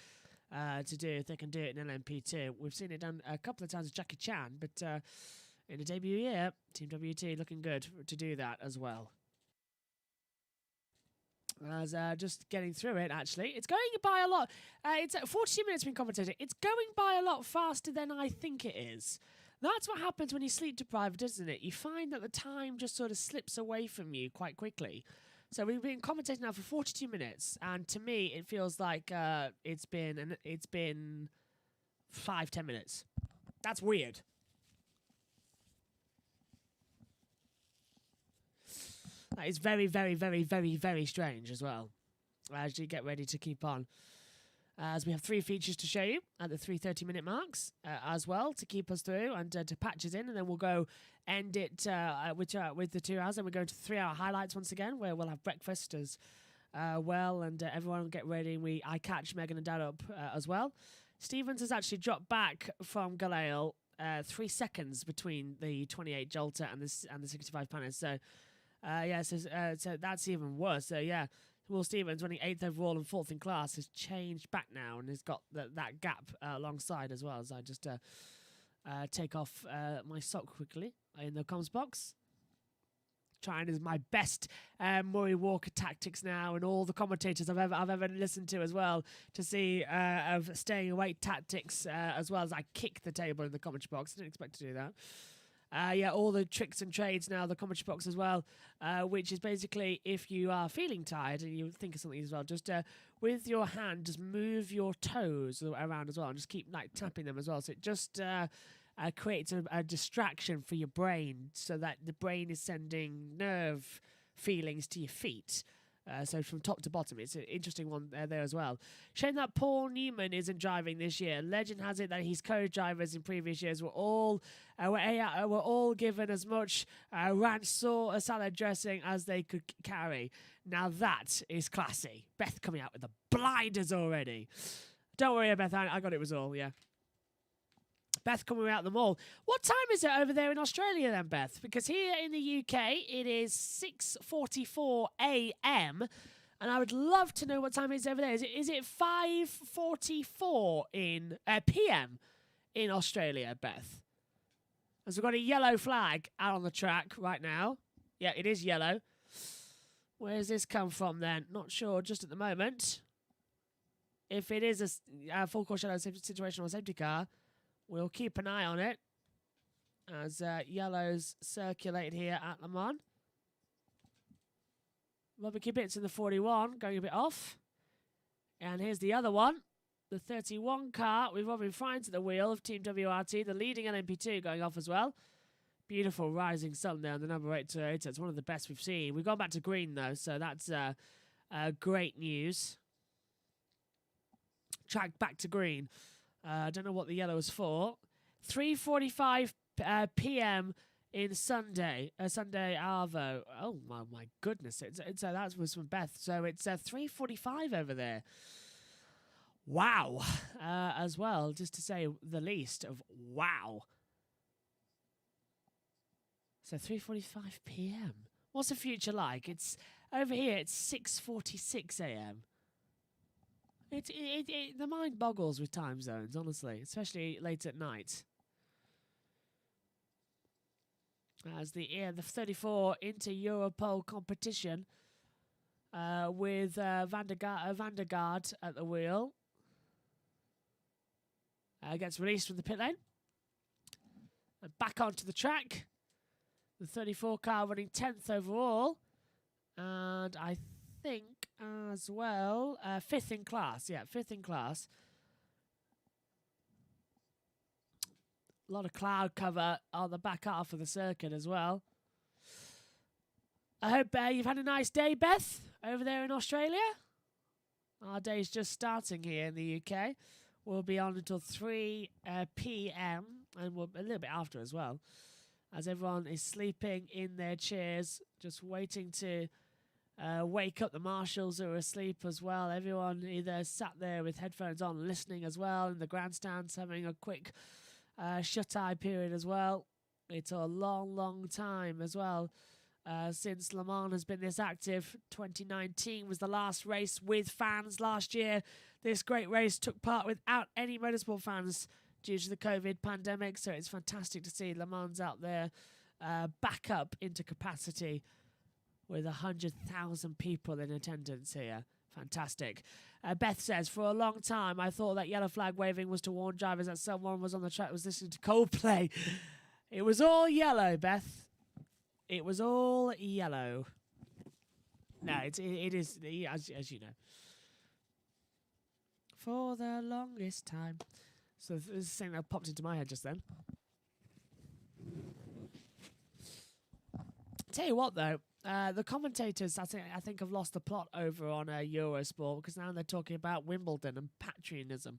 to do if they can do it in LMP2. We've seen it done a couple of times with Jackie Chan, but in the debut year, Team WT looking good to do that as well. As just getting through it, actually. It's going by a lot. It's 42 minutes been commentated. It's going by a lot faster than I think it is. That's what happens when you sleep deprived, isn't it? You find that the time just sort of slips away from you quite quickly. So we've been commentating now for 42 minutes, and to me, it feels like it's been 5-10 minutes. That's weird. That is very, very, very, very, very strange as well. As you get ready to keep on. As we have 3 features to show you at the 3:30-minute marks as well to keep us through and to patch us in. And then we'll go end it with the 2 hours. And we're going to 3-hour highlights once again, where we'll have breakfast as well. And everyone will get ready. And I catch Megan and Dad up as well. Stevens has actually dropped back from Galail 3 seconds between the 28 Jolter and the 65 Panis. So... so that's even worse. So, yeah, Will Stevens, running 8th overall and 4th in class, has changed back now and has got that gap alongside as well. As I just take off my sock quickly in the comms box. Trying as my best Murray Walker tactics now, and all the commentators I've ever listened to as well, to see of staying awake tactics as well as I kick the table in the commentary box. I didn't expect to do that. All the tricks and trades now, the commentary box as well, which is basically if you are feeling tired and you think of something as well, just with your hand, just move your toes around as well and just keep tapping them as well. So it just creates a distraction for your brain so that the brain is sending nerve feelings to your feet. So from top to bottom, it's an interesting one there as well. Shame that Paul Newman isn't driving this year. Legend has it that his co-drivers in previous years were all given as much ranch salad dressing as they could carry. Now that is classy. Beth coming out with the blinders already. Don't worry, Beth. I got it was all, yeah. Beth coming out of the mall. What time is it over there in Australia then, Beth? Because here in the UK, it is 6:44 a.m. And I would love to know what time it is over there. Is it 5:44 p.m. in Australia, Beth? As we've got a yellow flag out on the track right now. Yeah, it is yellow. Where does this come from then? Not sure just at the moment. If it is a full course shadow situation or safety car, we'll keep an eye on it as yellows circulate here at Le Mans. Bobby Bits in the 41, going a bit off. And here's the other one, the 31 car with Robin Friends at the wheel of Team WRT, the leading LMP2 going off as well. Beautiful rising sun there on the number 8 Toyota. It's one of the best we've seen. We've gone back to green though, so that's great news. Track back to green. I don't know what the yellow is for. 3:45 p.m. in Sunday Arvo. Oh my goodness! That was from Beth. So it's 3:45 over there. Wow, as well, just to say the least of wow. So 3:45 p.m. What's the future like? It's over here. It's 6:46 a.m. The mind boggles with time zones, honestly, especially late at night. As the 34 Inter Europol competition with Van der Gaard at the wheel. Gets released from the pit lane. And back onto the track. The 34 car running 10th overall. And I think as well, 5th in class. Yeah, 5th in class. A lot of cloud cover on the back half of the circuit as well. I hope you've had a nice day, Beth, over there in Australia. Our day's just starting here in the UK. We'll be on until 3 p.m. and a little bit after as well, as everyone is sleeping in their chairs, just waiting to wake up the marshals who are asleep as well. Everyone either sat there with headphones on listening as well in the grandstands, having a quick shut-eye period as well. It's a long, long time as well since Le Mans has been this active. 2019 was the last race with fans last year. This great race took part without any motorsport fans due to the COVID pandemic, so it's fantastic to see Le Mans out there back up into capacity with 100,000 people in attendance here. Fantastic. Beth says, for a long time, I thought that yellow flag waving was to warn drivers that someone was on the track was listening to Coldplay. It was all yellow, Beth. It was all yellow. No, it is, as you know. For the longest time. So this is something that popped into my head just then. Tell you what, though, the commentators, I think, have lost the plot over on Eurosport, because now they're talking about Wimbledon and patriotism.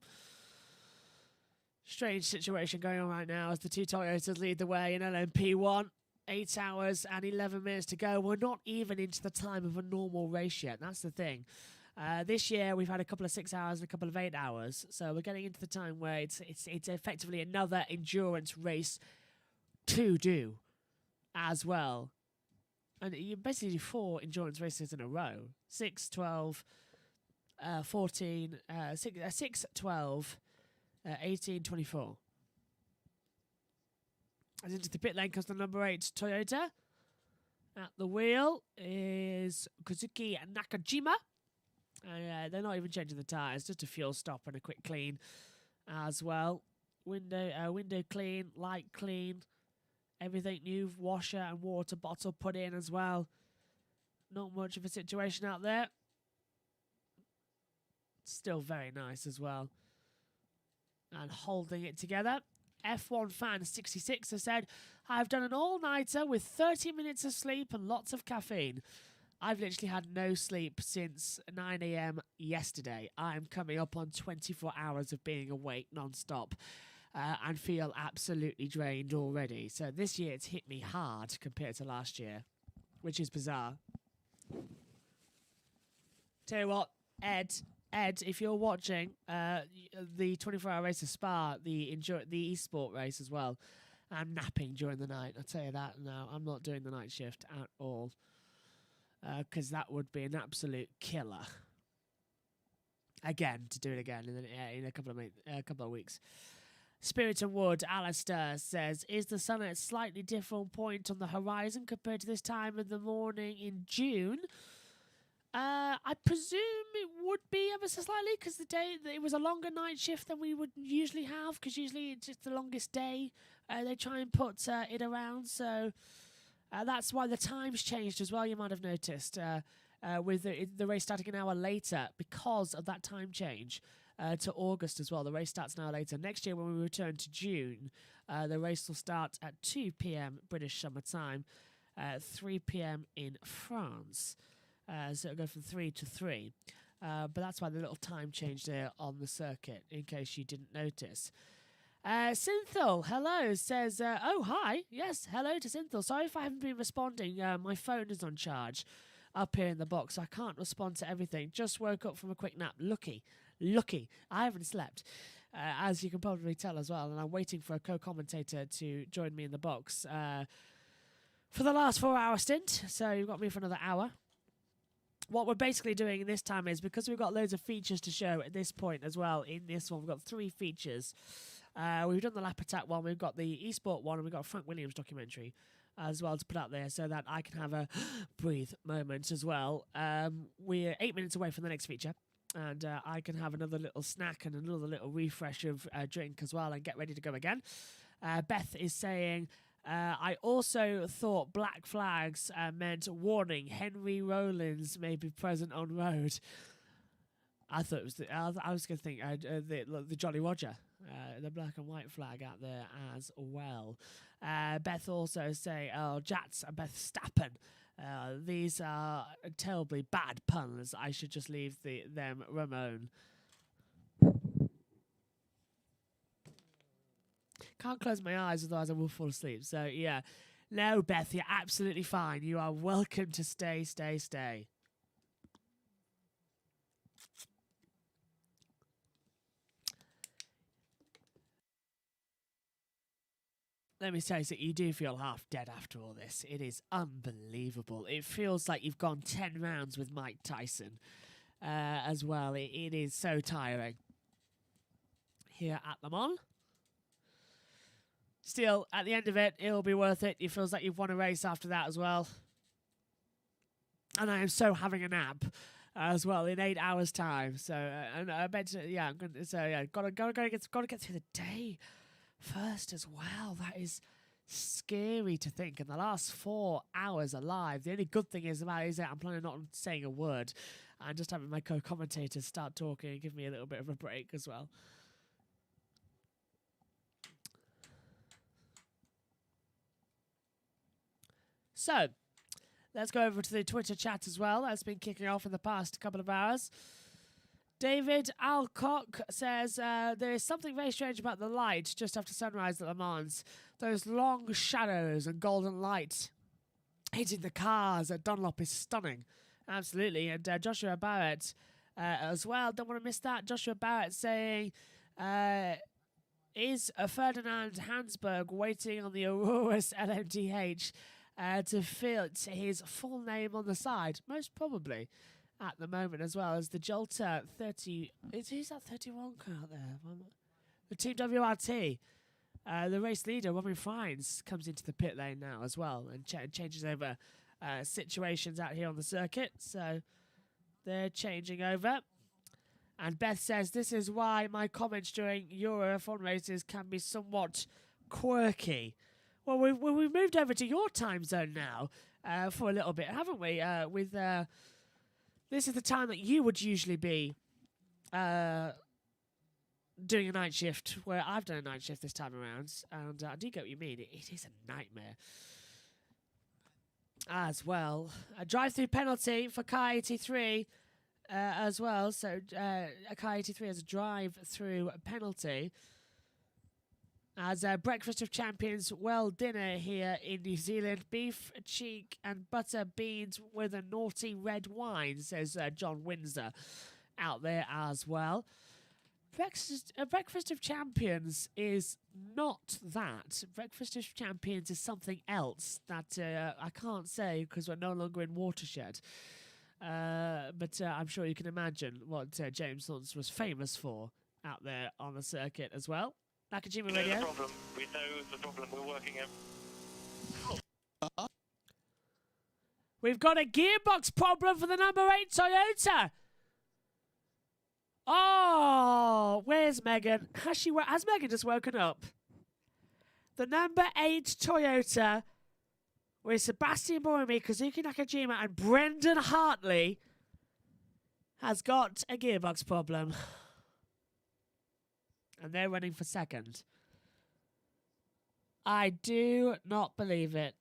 Strange situation going on right now as the two Toyotas lead the way in LMP1. 8 hours and 11 minutes to go. We're not even into the time of a normal race yet. That's the thing. This year we've had a couple of 6 hours and a couple of 8 hours, so we're getting into the time where it's effectively another endurance race to do as well. And you basically do 4 endurance races in a row. 6, 12, 14, 6, 12, 18, 24. As into the pit lane comes the number 8 Toyota. At the wheel is Kazuki Nakajima. They're not even changing the tyres, just a fuel stop and a quick clean as well. Window clean, light clean, everything new, washer and water bottle put in as well. Not much of a situation out there. Still very nice as well. And holding it together. F1 fan 66 has said, I've done an all-nighter with 30 minutes of sleep and lots of caffeine. I've literally had no sleep since 9 a.m. yesterday. I'm coming up on 24 hours of being awake non-stop and feel absolutely drained already. So this year it's hit me hard compared to last year, which is bizarre. Tell you what, Ed, if you're watching the 24-hour race of Spa, the esport race as well, I'm napping during the night. I'll tell you that now. I'm not doing the night shift at all. Because that would be an absolute killer. Again, to do it again in a couple of weeks. Spirit and Wood, Alistair says, is the sun at a slightly different point on the horizon compared to this time of the morning in June? I presume it would be ever so slightly, because it was a longer night shift than we would usually have, because usually it's just the longest day. They try and put it around, so... that's why the time's changed as well, you might have noticed, with the race starting an hour later because of that time change to August as well. The race starts an hour later. Next year, when we return to June, the race will start at 2 p.m. British summer time, 3 p.m. in France. So it'll go from 3 to 3. But that's why the little time change there on the circuit, in case you didn't notice. Synthil, hello, says, oh, hi. Yes, hello to Synthil. Sorry if I haven't been responding. My phone is on charge up here in the box. I can't respond to everything. Just woke up from a quick nap. Lucky. I haven't slept, as you can probably tell as well. And I'm waiting for a co-commentator to join me in the box for the last 4-hour stint. So you've got me for another hour. What we're basically doing this time is, because we've got loads of features to show at this point as well, in this one, we've got 3 features. We've done the lap attack one, we've got the esport one, and we've got a Frank Williams documentary. as well to put up there so that I can have a breathe moment as well. We're 8 minutes away from the next feature, and I can have another little snack and another little refresh of drink as well and get ready to go again. Beth is saying, I also thought black flags meant warning, Henry Rollins may be present on road. I thought it was I was going to think the Jolly Roger, the black and white flag out there as well. Beth also say, oh, Jats and Beth Stappen. These are terribly bad puns. I should just leave them Ramon. Can't close my eyes, otherwise I will fall asleep. So, yeah. No, Beth, you're absolutely fine. You are welcome to stay. Let me say that you do feel half dead after all this. It is unbelievable. It feels like you've gone 10 rounds with Mike Tyson as well. It is so tiring here at Le Mans. Still, at the end of it, it'll be worth it. It feels like you've won a race after that as well. And I am so having a nap as well in 8 hours' time. So, and I bet, yeah, I'm gonna. So yeah, gotta get through the day first as well. That is scary to think. In the last 4 hours alive, the only good thing is that I'm planning not on saying a word and just having my co-commentators start talking and give me a little bit of a break as well. So, let's go over to the Twitter chat as well. That's been kicking off in the past couple of hours. David Alcock says, there is something very strange about the light just after sunrise at Le Mans. Those long shadows and golden light hitting the cars at Dunlop is stunning. Absolutely. And Joshua Barrett as well. Don't want to miss that. Joshua Barrett saying, is Ferdinand Hansberg waiting on the Aurorus LMDH to fit his full name on the side? Most probably at the moment, as well as the Jolter 30. Who's that 31 car out there? The Team WRT. The race leader, Robin Fines, comes into the pit lane now as well and changes over situations out here on the circuit. So they're changing over. And Beth says, this is why my comments during Euro F1 races can be somewhat quirky. Well, we've moved over to your time zone now for a little bit, haven't we? This is the time that you would usually be doing a night shift, where I've done a night shift this time around. And I do get what you mean. It is a nightmare. As well. A drive-through penalty for Car 83 as well. So Car 83 has a drive-through penalty. As Breakfast of Champions, well, dinner here in New Zealand. Beef, cheek and butter beans with a naughty red wine, says John Windsor out there as well. Breakfast of Champions is not that. Breakfast of Champions is something else that I can't say because we're no longer in Watershed. But I'm sure you can imagine what James Luntz was famous for out there on the circuit as well. Nakajima Radio. The problem. We know the problem. We're working it. We've got a gearbox problem for the number 8 Toyota. Oh, where's Megan? Has Megan just woken up? The number 8 Toyota with Sebastian Boromir, Kazuki Nakajima and Brendan Hartley has got a gearbox problem. And they're running for second. I do not believe it.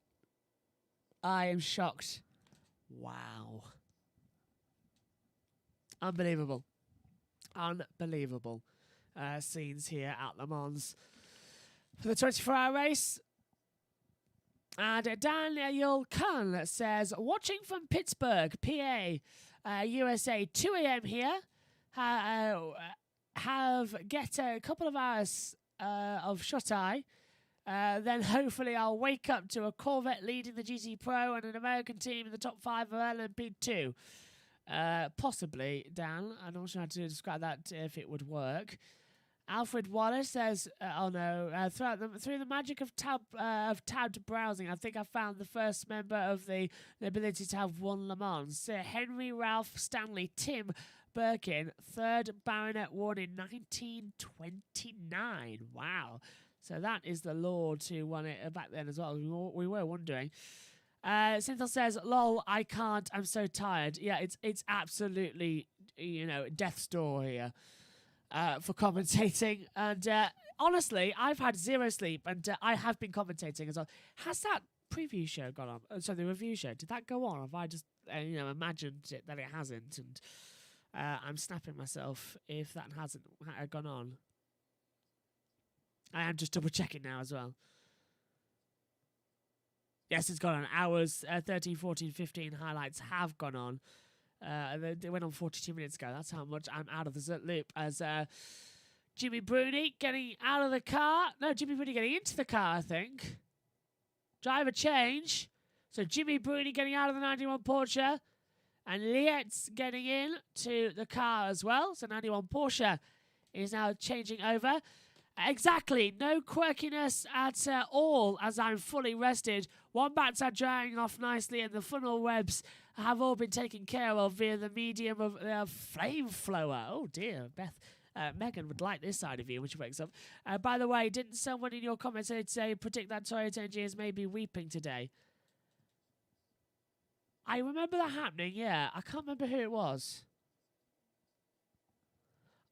I am shocked. Wow. Unbelievable. Unbelievable scenes here at Le Mans for the 24-hour race. And Daniel Kahn says, watching from Pittsburgh, PA, USA, 2 a.m. here. Get a couple of hours of shut-eye. Then hopefully I'll wake up to a Corvette leading the GT Pro and an American team in the top 5 of LMP2. Possibly, Dan. I'm not sure how to describe that if it would work. Alfred Wallace says, "Oh no! Through the magic of tabbed browsing, I think I found the first member of the ability to have won Le Mans. Sir Henry Ralph Stanley Tim Birkin, 3rd Baronet, won in 1929. Wow! So that is the Lord who won it back then as well. We were wondering." Synthel says, "Lol, I can't. I'm so tired." Yeah, it's absolutely death's door here. For commentating, and honestly, I've had zero sleep, and I have been commentating as well. Has that preview show gone on? So the review show, did that go on? Have I just imagined that it hasn't? And I'm snapping myself if that hasn't gone on. I am just double checking now as well. Yes, it's gone on. Hours 13, 14, 15 highlights have gone on. They went on 42 minutes ago. That's how much I'm out of the loop. As Jimmy Bruni getting out of the car. No, Jimmy Bruni getting into the car, I think. Driver change. So Jimmy Bruni getting out of the 91 Porsche. And Lietz getting in to the car as well. So 91 Porsche is now changing over. Exactly. No quirkiness at all as I'm fully rested. Wombats are drying off nicely and the funnel webs have all been taken care of via the medium of flame flower. Oh dear, Beth. Megan would like this side of you when she wakes up. By the way, didn't someone in your comments say predict that Toyota engineers may be weeping today? I remember that happening, yeah. I can't remember who it was.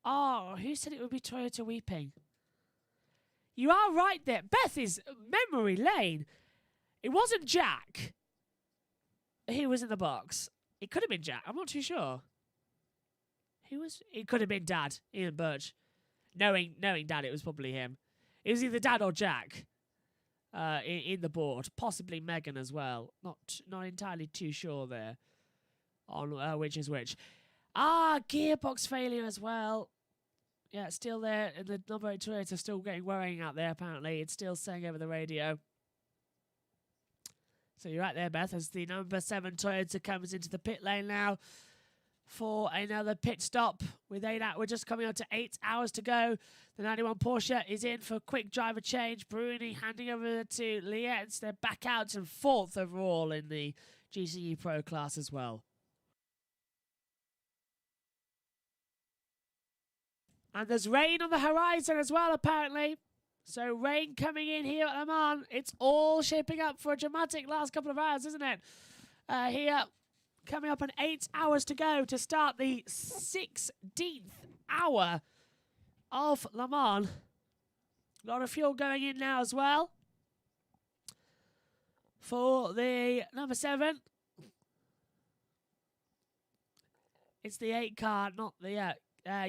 Oh, who said it would be Toyota weeping? You are right there. Beth is memory lane. It wasn't Jack. He was in the box. It could have been Jack. I'm not too sure. It could have been Dad, Ian Birch. Knowing Dad, it was probably him. It was either Dad or Jack in the board. Possibly Megan as well. Not entirely too sure there on which is which. Gearbox failure as well. Yeah, it's still there. And the number 8 Toyota still getting worrying out there, apparently. It's still saying over the radio. So you're right there, Beth, as the number 7 Toyota comes into the pit lane now for another pit stop. We're just coming up to 8 hours to go. The 91 Porsche is in for a quick driver change. Bruni handing over to Lietz. They're back out to 4th overall in the GCE Pro class as well. And there's rain on the horizon as well, apparently. So rain coming in here at Le Mans. It's all shaping up for a dramatic last couple of hours, isn't it? Here, coming up on 8 hours to go to start the 16th hour of Le Mans. A lot of fuel going in now as well. For the number 7. It's the 8 car, not the...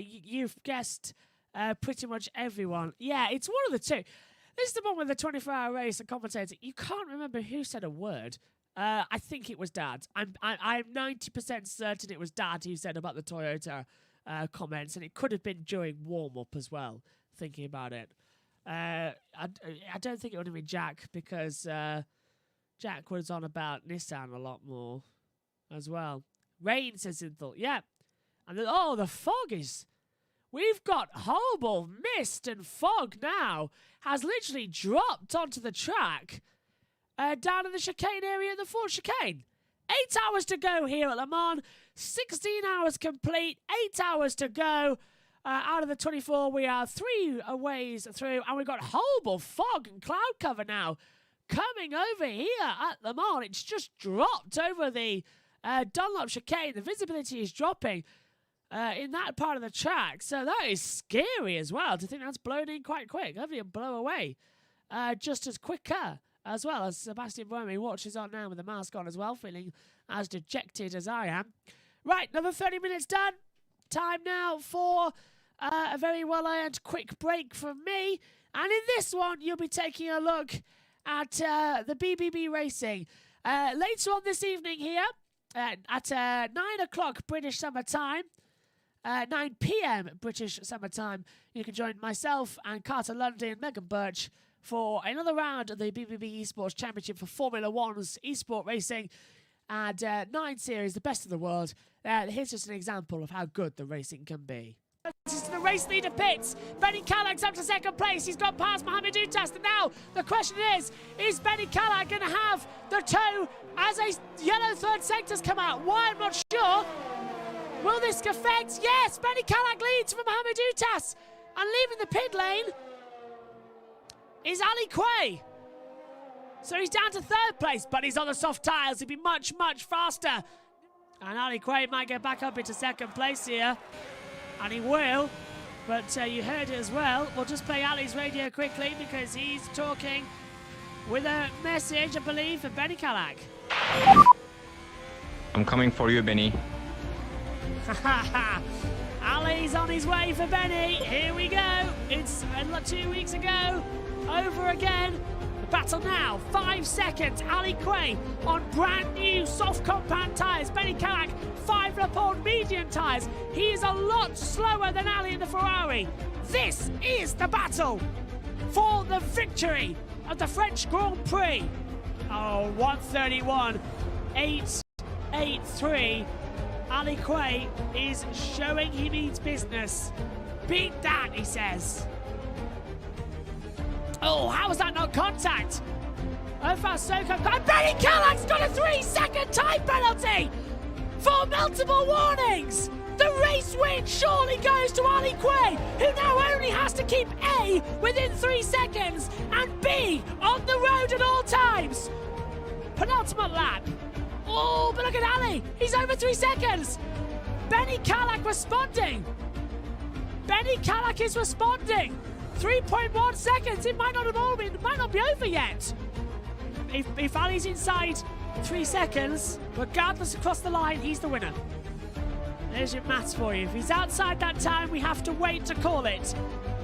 you've guessed pretty much everyone. Yeah, it's one of the two. This is the one with the 24-hour race and commentating. You can't remember who said a word. I think it was Dad. I'm 90% certain it was Dad who said about the Toyota comments, and it could have been during warm-up as well, thinking about it. I don't think it would have been Jack, because Jack was on about Nissan a lot more as well. Rain, says Synthel. Yeah. And then, the fog is... We've got horrible mist and fog now. Has literally dropped onto the track. Down in the chicane area of the Ford chicane. 8 hours to go here at Le Mans. 16 hours complete. 8 hours to go. Out of the 24, we are 3 ways through. And we've got horrible fog and cloud cover now. Coming over here at Le Mans. It's just dropped over the Dunlop chicane. The visibility is dropping. In that part of the track. So that is scary as well, to think that's blown in quite quick. Hopefully it'll blow away just as quicker as well, as Sebastian Buemi watches on now with the mask on as well, feeling as dejected as I am. Right, another 30 minutes done. Time now for a very well-earned quick break from me. And in this one, you'll be taking a look at the BBB Racing. Later on this evening here, at 9 o'clock British Summer Time, 9 p.m. British Summer Time, you can join myself and Carter Lundy and Megan Birch for another round of the BBB Esports Championship for Formula One's Esport Racing and 9 Series, the best in the world. Here's just an example of how good the racing can be. to the race leader pits. Benny Callaghan's up to second place. He's got past Mohamed Utas. And now the question is Benny Callaghan going to have the toe as a yellow third sector's come out? Why, I'm not sure. Will this affect? Yes, Benny Callaghan leads from Mohamed Utas. And leaving the pit lane is Ali Quay. So he's down to third place, but he's on the soft tyres. He'll be much, much faster. And Ali Quay might get back up into second place here. And he will. But you heard it as well. We'll just play Ali's radio quickly because he's talking with a message, I believe, for Benny Callaghan. I'm coming for you, Benny. Ali's on his way for Benny. Here we go. It's 2 weeks ago. Over again. The battle now. 5 seconds. Ali Quay on brand new soft compound tyres. Benny Callaghan 5 lap on medium tyres. He is a lot slower than Ali in the Ferrari. This is the battle for the victory of the French Grand Prix. Oh, 131. 883. Ali Quay is showing he means business. Beat that, he says. Oh, how was that not contact? Ofar Soko. And Benny Callaghan's got a 3-second time penalty for multiple warnings. The race win surely goes to Ali Quay, who now only has to keep A within 3 seconds and B on the road at all times. Penultimate lap. Oh, but look at Ali. He's over 3 seconds. Benny Callaghan responding. Benny Callaghan is responding. 3.1 seconds. It might not have all been. It might not be over yet. If Ali's inside 3 seconds, regardless across the line, he's the winner. There's your maths for you. If he's outside that time, we have to wait to call it.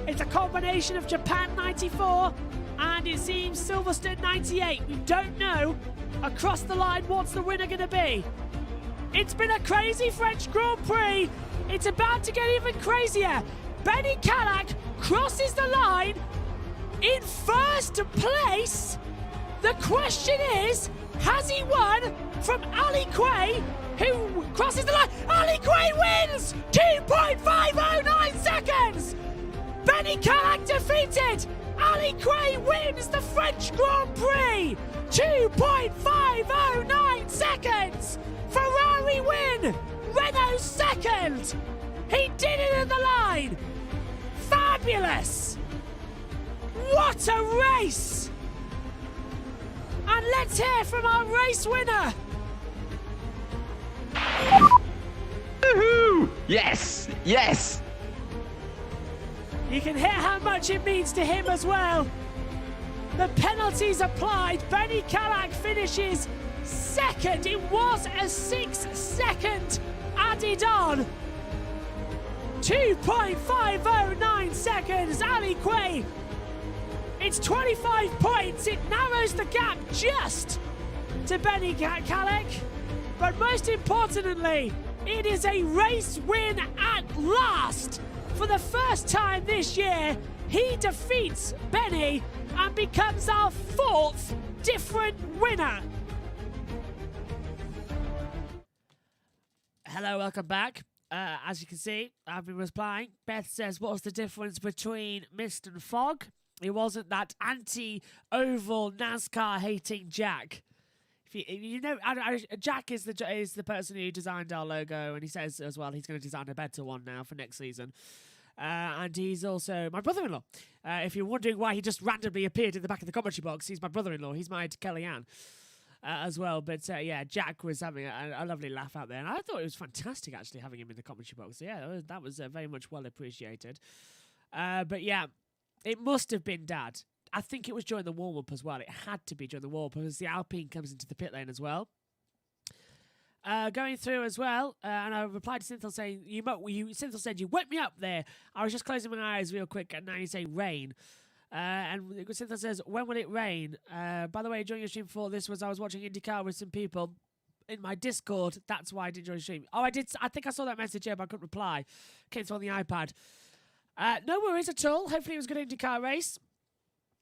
It's a combination of Japan 94 and it seems Silverstone 98. We don't know across the line what's the winner going to be. It's been a crazy French Grand Prix. It's about to get even crazier. Benny Callaghan crosses the line in first place. The question is, has he won from Ali Quay, who crosses the line? Ali Quay wins! 2.509 seconds! Benny Callaghan defeated! Ali Quay wins the French Grand Prix! 2.509 seconds! Ferrari win! Renault second! He did it at the line! Fabulous! What a race! And let's hear from our race winner! Woohoo! Yes! Yes! You can hear how much it means to him as well. The penalties applied. Benny Callaghan finishes second. It was a 6-second added on. 2.509 seconds. Ali Quay. It's 25 points. It narrows the gap just to Benny Callaghan. But most importantly, it is a race win at last. For the first time this year, he defeats Benny and becomes our 4th different winner. Hello, welcome back. As you can see, I've been replying. Beth says, what's the difference between mist and fog? It wasn't that anti-oval NASCAR-hating Jack. Jack is the person who designed our logo, and he says as well he's going to design a better one now for next season. And he's also my brother-in-law. If you're wondering why he just randomly appeared in the back of the commentary box, he's my brother-in-law. He's married to Kellyanne as well. But yeah, Jack was having a lovely laugh out there, and I thought it was fantastic actually having him in the commentary box. So yeah, that was very much well appreciated. But yeah, it must have been Dad. I think it was during the warm-up as well. It had to be during the warm-up because the Alpine comes into the pit lane as well. Going through as well, and I replied to Synthel saying, Synthel said, you woke me up there. I was just closing my eyes real quick, and now you say rain. And Synthel says, when will it rain? By the way, during your stream before this I was watching IndyCar with some people in my Discord. That's why I did join the stream. Oh, I did. I think I saw that message here, but I couldn't reply. Came through on the iPad. No worries at all. Hopefully it was a good IndyCar race.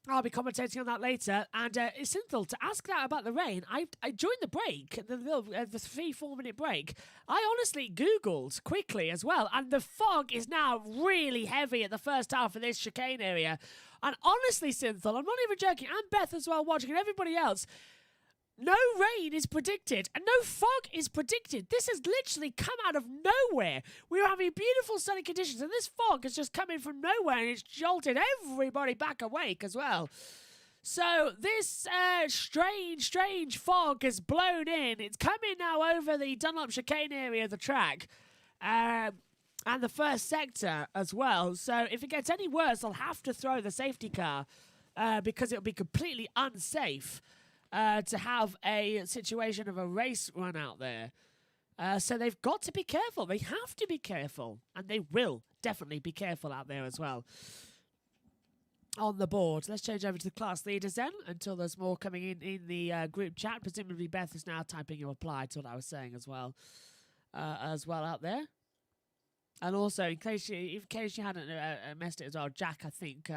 I'll be commentating on that later. And Synthel, to ask that about the rain, I during the break, the 3-4 minute break, I honestly Googled quickly as well. And the fog is now really heavy at the first half of this chicane area. And honestly, Synthel, I'm not even joking, and Beth as well watching, and everybody else, no rain is predicted and no fog is predicted. This has literally come out of nowhere. We were having beautiful sunny conditions and this fog has just come in from nowhere and it's jolted everybody back awake as well. So this strange fog has blown in. It's coming now over the Dunlop chicane area of the track and the first sector as well. So if it gets any worse, I'll have to throw the safety car because it'll be completely unsafe to have a situation of a race run out there. So they've got to be careful. They have to be careful. And they will definitely be careful out there as well. On the board. Let's change over to the class leaders then until there's more coming in the group chat. Presumably Beth is now typing you reply to what I was saying as well out there. And also, in case you hadn't missed it as well, Jack, I think,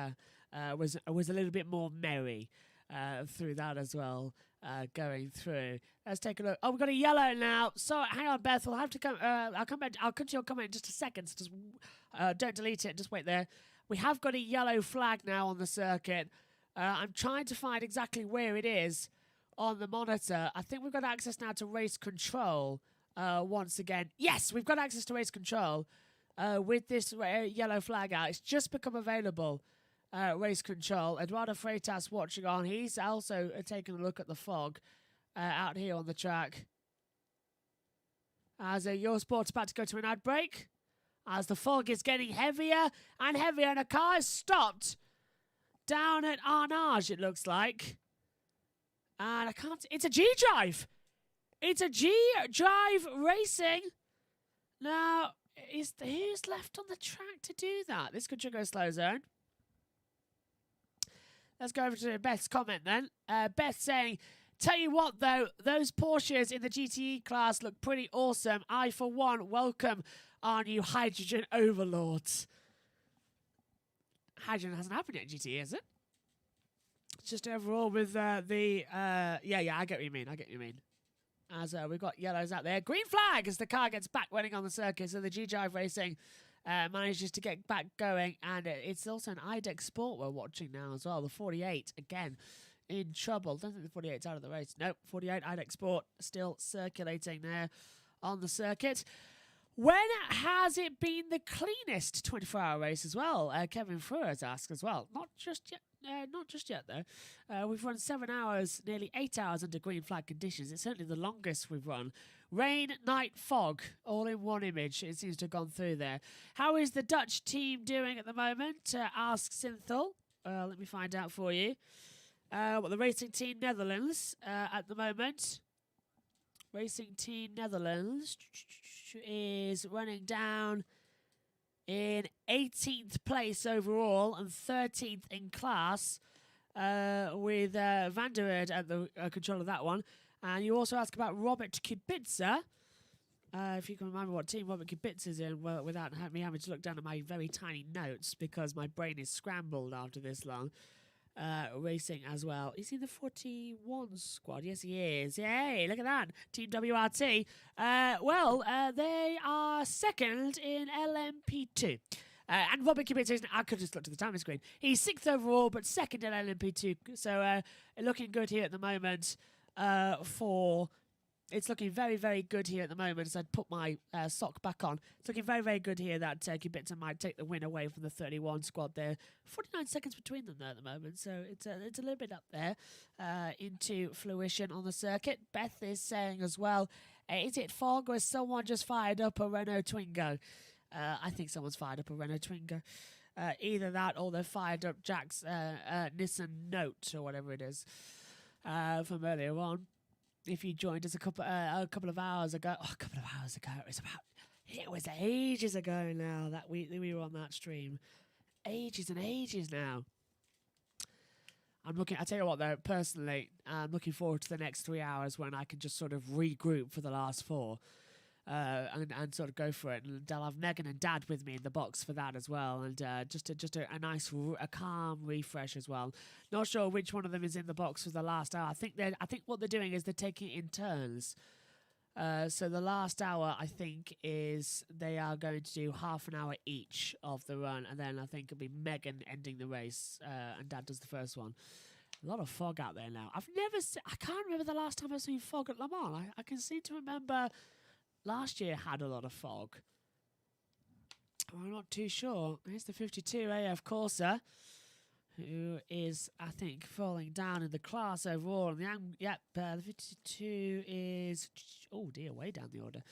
was a little bit more merry through that as well, going through. Let's take a look. Oh, we've got a yellow now. So, hang on, Beth. We'll have to come. I'll come back. I'll come to your comment in just a second. So just don't delete it. Just wait there. We have got a yellow flag now on the circuit. I'm trying to find exactly where it is on the monitor. I think we've got access now to race control once again. Yes, we've got access to race control with this yellow flag out. It's just become available. Race control. Eduardo Freitas watching on. He's also taking a look at the fog out here on the track. As your sport's about to go to an ad break. As the fog is getting heavier and heavier and a car is stopped down at Arnage, it looks like. And I can't... It's a G-Drive! It's a G-Drive Racing! Now, who's left on the track to do that? This could trigger a slow zone. Let's go over to Beth's comment then. Beth saying, tell you what though, those Porsches in the GTE class look pretty awesome. I, for one, welcome our new hydrogen overlords. Hydrogen hasn't happened yet in GTE, is it? It's just overall with yeah, I get what you mean. As we've got yellows out there. Green flag as the car gets back running on the circuit. So the G-Drive Racing manages to get back going. And it's also an IDEX Sport we're watching now as well. The 48, again, in trouble. Don't think the 48's out of the race. Nope, 48 IDEX Sport still circulating there on the circuit. When has it been the cleanest 24-hour race as well? Kevin Fleurs asks as well. Not just yet, though. We've run 7 hours, nearly 8 hours under green flag conditions. It's certainly the longest we've run. Rain, night, fog, all in one image. It seems to have gone through there. How is the Dutch team doing at the moment? Asks Synthel. Let me find out for you. The Racing Team Netherlands at the moment. Racing Team Netherlands is running down in 18th place overall and 13th in class with Van der Erd at the control of that one. And you also ask about Robert Kubica. If you can remember what team Robert Kubica is in, well, without me having to look down at my very tiny notes because my brain is scrambled after this long. Racing as well. Is he the 41 squad? Yes, he is. Yay, look at that. Team WRT. They are second in LMP2. And Robert Kubica, I could just look to the timing screen. He's 6th overall, but second in LMP2. So looking good here at the moment It's looking very, very good here at the moment as I put my sock back on. It's looking very, very good here that Kubica might take the win away from the 31 squad there. 49 seconds between them there at the moment, so it's a little bit up there into fruition on the circuit. Beth is saying as well, is it fog or is someone just fired up a Renault Twingo? I think someone's fired up a Renault Twingo. Either that or they've fired up Jack's Nissan Note or whatever it is from earlier on. If you joined us a couple of hours ago, it was ages ago now that we were on that stream, ages and ages now. I tell you what though, personally, I'm looking forward to the next 3 hours when I can just sort of regroup for the last 4. and sort of go for it. And I'll have Megan and Dad with me in the box for that as well, and just a nice a calm refresh as well. Not sure which one of them is in the box for the last hour. I think what they're doing is they're taking it in turns. So the last hour, I think, is they are going to do half an hour each of the run, and then I think it'll be Megan ending the race, and Dad does the first one. A lot of fog out there now. I can't remember the last time I've seen fog at Le Mans. I can seem to remember last year had a lot of fog. I'm not too sure. Here's the 52 AF Corsa, who is, I think, falling down in the class overall. And the 52 is, oh dear, way down the order.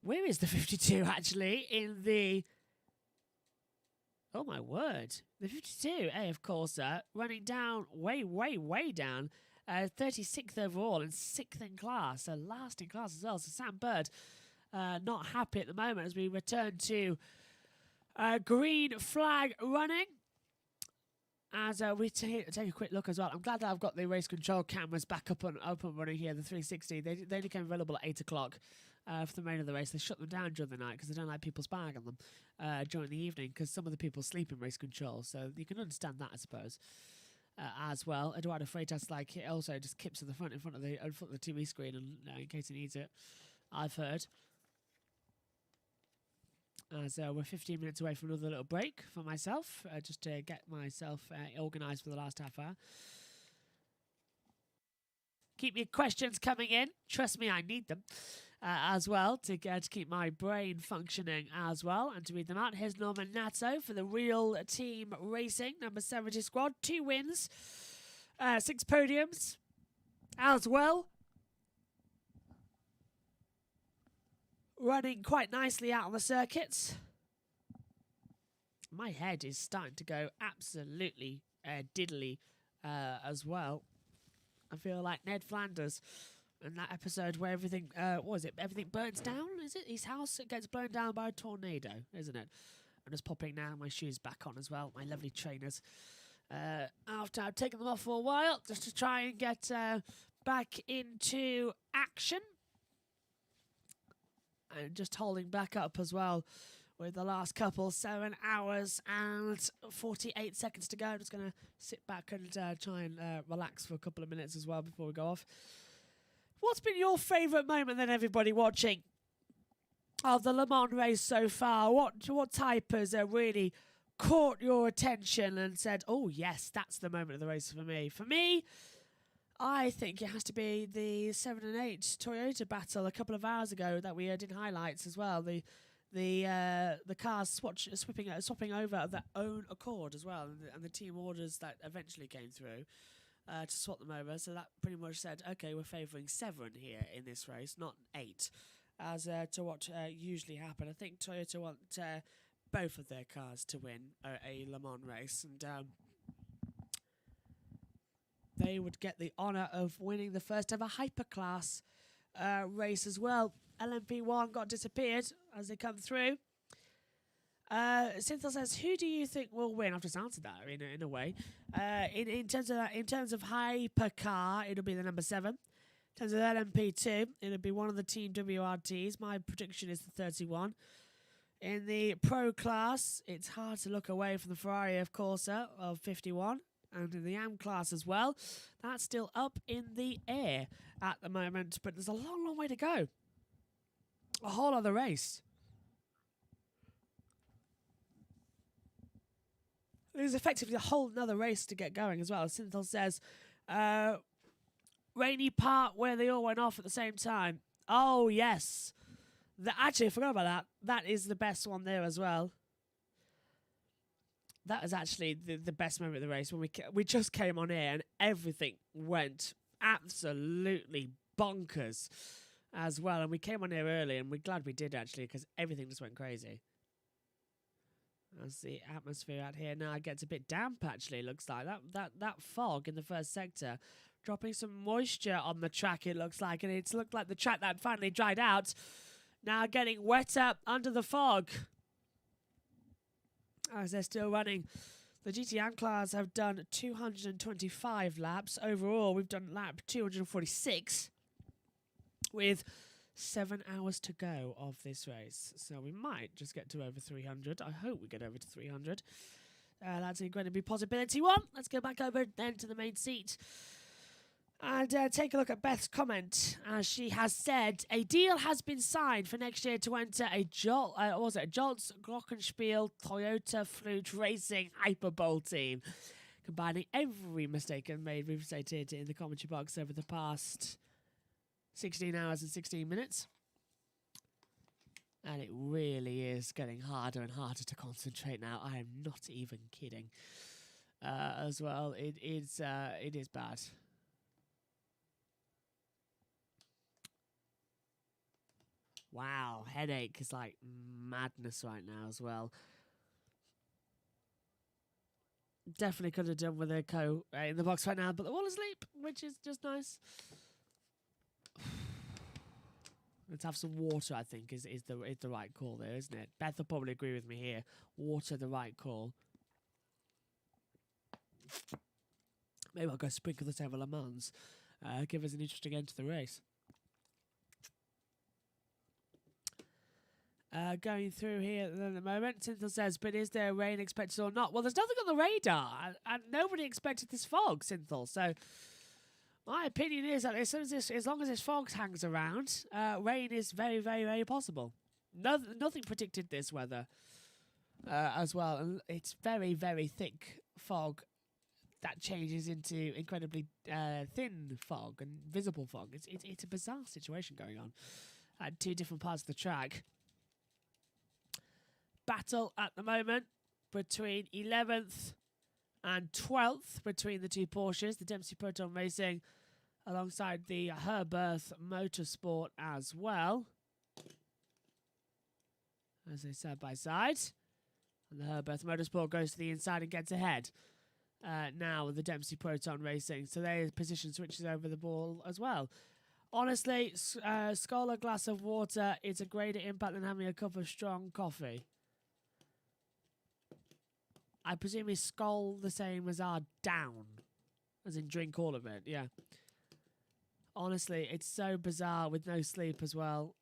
Where is the 52 actually in the... Oh my word. The 52 AF Corsa running down, way down. 36th overall and 6th in class. So last in class as well. So Sam Bird not happy at the moment as we return to green flag running. As we take a quick look as well. I'm glad that I've got the race control cameras back up and running here, the 360. They only became available at 8 o'clock for the main of the race. They shut them down during the night because they don't like people spying on them during the evening because some of the people sleep in race control. So you can understand that, I suppose, as well. Eduardo Freitas also just kips to the front in front of the TV screen and in case he needs it, I've heard. As we're 15 minutes away from another little break for myself, just to get myself organised for the last half hour. Keep your questions coming in. Trust me, I need them as well to keep my brain functioning as well and to read them out. Here's Norman Natso for the Real Team Racing, number 70 squad. 2 wins, 6 podiums as well. Running quite nicely out on the circuits. My head is starting to go absolutely diddly as well. I feel like Ned Flanders in that episode where everything, everything burns down, is it? His house gets blown down by a tornado, isn't it? I'm just popping now my shoes back on as well, my lovely trainers. After I've taken them off for a while, just to try and get back into action. And just holding back up as well with the last couple. 7 hours and 48 seconds to go. I'm just going to sit back and try and relax for a couple of minutes as well before we go off. What's been your favourite moment then, everybody watching, of the Le Mans race so far? What type has really caught your attention and said, oh yes, that's the moment of the race for me? For me, I think it has to be the 7 and 8 Toyota battle a couple of hours ago that we did in highlights as well. The cars swapping over of their own accord as well, and the team orders that eventually came through to swap them over. So that pretty much said, okay, we're favouring 7 here in this race, not 8, as to what usually happen. I think Toyota want both of their cars to win a Le Mans race, and they would get the honour of winning the first ever hyperclass race as well. LMP1 got disappeared as they come through. Cynthia says, who do you think will win? I've just answered that in a way. In terms of hypercar, it'll be the number 7. In terms of LMP2, it'll be one of the Team WRTs. My prediction is the 31. In the Pro class, it's hard to look away from the Ferrari of Corsa of 51. And in the AM class as well, that's still up in the air at the moment. But there's a long way to go. A whole other race. There's effectively a whole another race to get going as well. Synthel says, rainy part where they all went off at the same time. Oh, yes. Actually, I forgot about that. That is the best one there as well. That was actually the best moment of the race when we just came on air and everything went absolutely bonkers as well. And we came on air early and we're glad we did actually because everything just went crazy. As the atmosphere out here now gets a bit damp actually, looks like. That fog in the first sector dropping some moisture on the track, it looks like. And it's looked like the track that finally dried out now getting wet up under the fog. As they're still running. The GTM class have done 225 laps. Overall, we've done lap 246 with 7 hours to go of this race. So we might just get to over 300. I hope we get over to 300. That's going to be possibility one. Let's go back over then to the main seat. And take a look at Beth's comment. She has said a deal has been signed for next year to enter a Joltz Glockenspiel Toyota Flute Racing Hyperbowl team, combining every mistake I've made, we've stated in the commentary box over the past 16 hours and 16 minutes. And it really is getting harder and harder to concentrate now. I am not even kidding. As well, it is bad. Wow, headache is like madness right now as well. Definitely could have done with a co in the box right now, but they're all asleep, which is just nice. Let's have some water, I think, is the right call there, isn't it? Beth will probably agree with me here. Water, the right call. Maybe I'll go sprinkle this over Le Mans. Give us an interesting end to the race. Going through here at the moment, Synthel says, but is there rain expected or not? Well, there's nothing on the radar, and nobody expected this fog, Synthel. So my opinion is that as long as this fog hangs around, rain is very, very, very possible. Nothing predicted this weather as well, and it's very, very thick fog that changes into incredibly thin fog and visible fog. It's a bizarre situation going on at two different parts of the track. Battle at the moment between 11th and 12th between the two Porsches, the Dempsey Proton Racing alongside the Herberth Motorsport as well. As they side by side. And the Herberth Motorsport goes to the inside and gets ahead. Now with the Dempsey Proton Racing. So their position switches over the ball as well. Honestly, Skull a glass of water is a greater impact than having a cup of strong coffee. I presume is Skull the same as our down? As in drink all of it, yeah. Honestly, it's so bizarre with no sleep as well.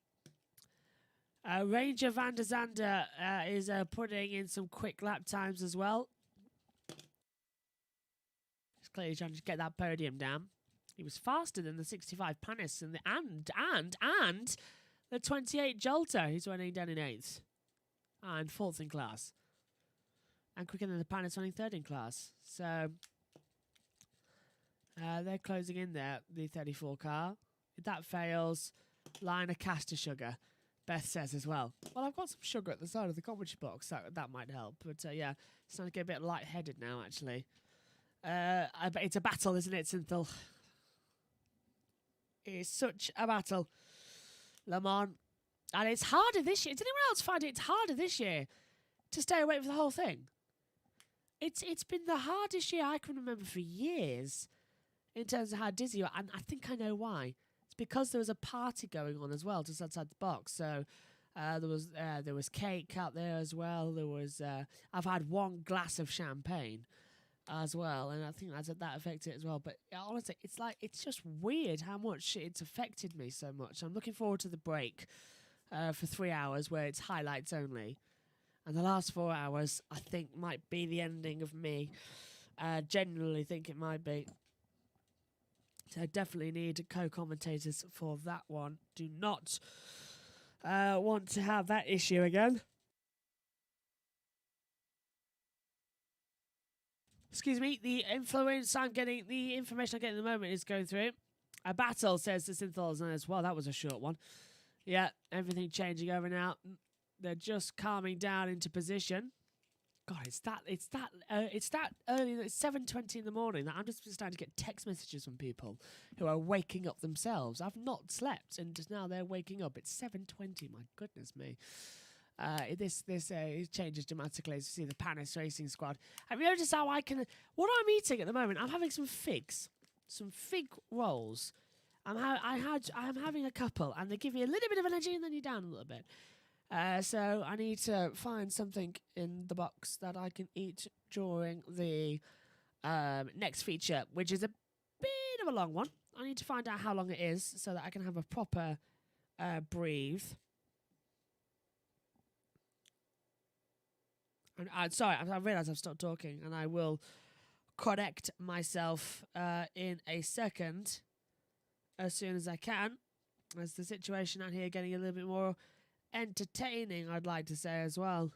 Ranger van der Zande is putting in some quick lap times as well. He's clearly trying to get that podium down. He was faster than the 65 Panis and the 28 Jolter. He's running down in 8th. And 4th in class. And quicker than the Panis running 3rd in class. So they're closing in there, the 34 car. If that fails, line of caster sugar, Beth says as well. Well, I've got some sugar at the side of the commentary box. That might help. But yeah, it's starting to get a bit lightheaded now, actually. But it's a battle, isn't it, Synthel? It's such a battle. Le Mans. And it's harder this year. Did anyone else find it's harder this year to stay awake for the whole thing? It's been the hardest year I can remember for years in terms of how dizzy you are. And I think I know why. It's because there was a party going on as well just outside the box. So there was cake out there as well. There was I've had one glass of champagne as well, and I think that affected it as well. But honestly, it's just weird how much it's affected me so much. I'm looking forward to the break for 3 hours where it's highlights only. And the last 4 hours, I think, might be the ending of me. Genuinely think it might be. So I definitely need co-commentators for that one. Do not want to have that issue again. Excuse me, the information I'm getting at the moment is going through. A battle, says the Synthol, as well. That was a short one. Yeah, everything changing over now. They're just calming down into position. God, it's that early. It's 7:20 in the morning that I'm just starting to get text messages from people who are waking up themselves. I've not slept, and just now they're waking up. It's 7:20. My goodness me. This changes dramatically as you see the Panis Racing Squad. Have you noticed how I can? What I'm eating at the moment? I'm having some figs, some fig rolls. I'm having a couple, and they give you a little bit of energy, and then you're down a little bit. So I need to find something in the box that I can eat during the next feature, which is a bit of a long one. I need to find out how long it is so that I can have a proper breathe. And sorry, I realise I've stopped talking, and I will correct myself in a second as soon as I can. As the situation out here getting a little bit more entertaining, I'd like to say as well.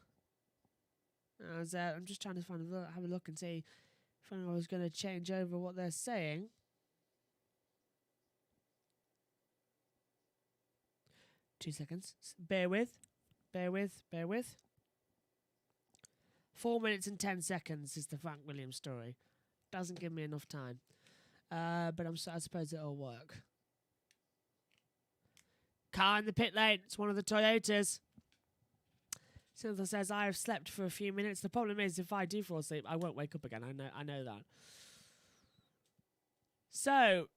As I'm just trying to have a look and see if anyone was going to change over what they're saying. Two seconds. Bear with. 4 minutes and 10 seconds is the Frank Williams story. Doesn't give me enough time. But I suppose it'll work. Car in the pit lane. It's one of the Toyotas. Cynthia says, I have slept for a few minutes. The problem is, if I do fall asleep, I won't wake up again. I know that. So,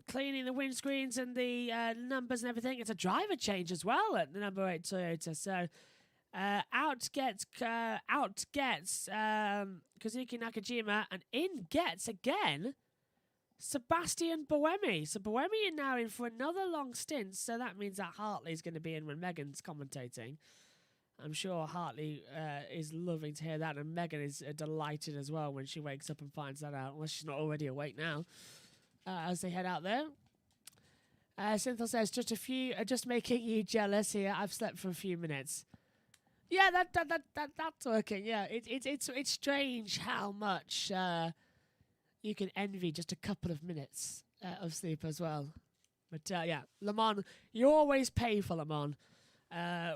cleaning the windscreens and the numbers and everything. It's a driver change as well at the number 8 Toyota. So, out gets Kazuki Nakajima, and in gets again Sebastian Buemi. So Buemi is now in for another long stint. So that means that Hartley's going to be in when Megan's commentating. I'm sure Hartley is loving to hear that, and Megan is delighted as well when she wakes up and finds that out, unless she's not already awake now. As they head out there, Cynthia says, just making you jealous here. I've slept for a few minutes. Yeah, that's working. Yeah, it's strange how much you can envy just a couple of minutes of sleep as well. But yeah, Le Mans, you always pay for Le Mans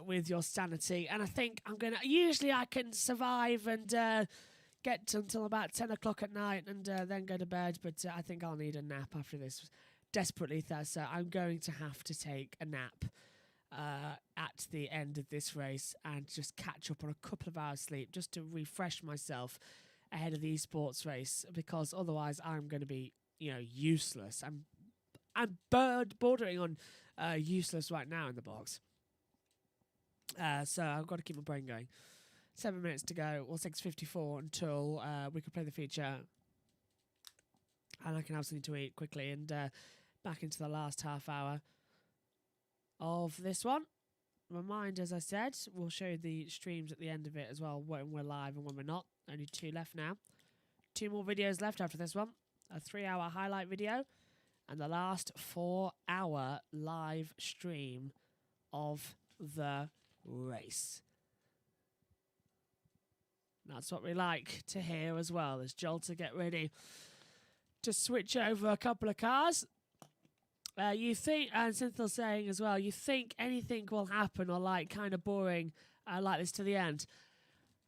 with your sanity, and I think usually I can survive and get until about 10 o'clock at night and then go to bed. But I think I'll need a nap after this. Desperately thirst, so I'm going to have to take a nap at the end of this race and just catch up on a couple of hours sleep just to refresh myself ahead of the esports race, because otherwise I'm going to be, useless. I'm bordering on useless right now in the box. So I've got to keep my brain going. 7 minutes to go, or 6:54 until we can play the feature, and I can have something to eat quickly and back into the last half hour of this one. Remind, as I said, we'll show you the streams at the end of it as well, when we're live and when we're not. Only 2 left now. 2 more videos left after this one. A 3-hour highlight video and the last 4-hour live stream of the race. That's what we like to hear as well, as Jolter get ready to switch over a couple of cars. You think, and Cynthia's saying as well, you think anything will happen or kind of boring like this to the end.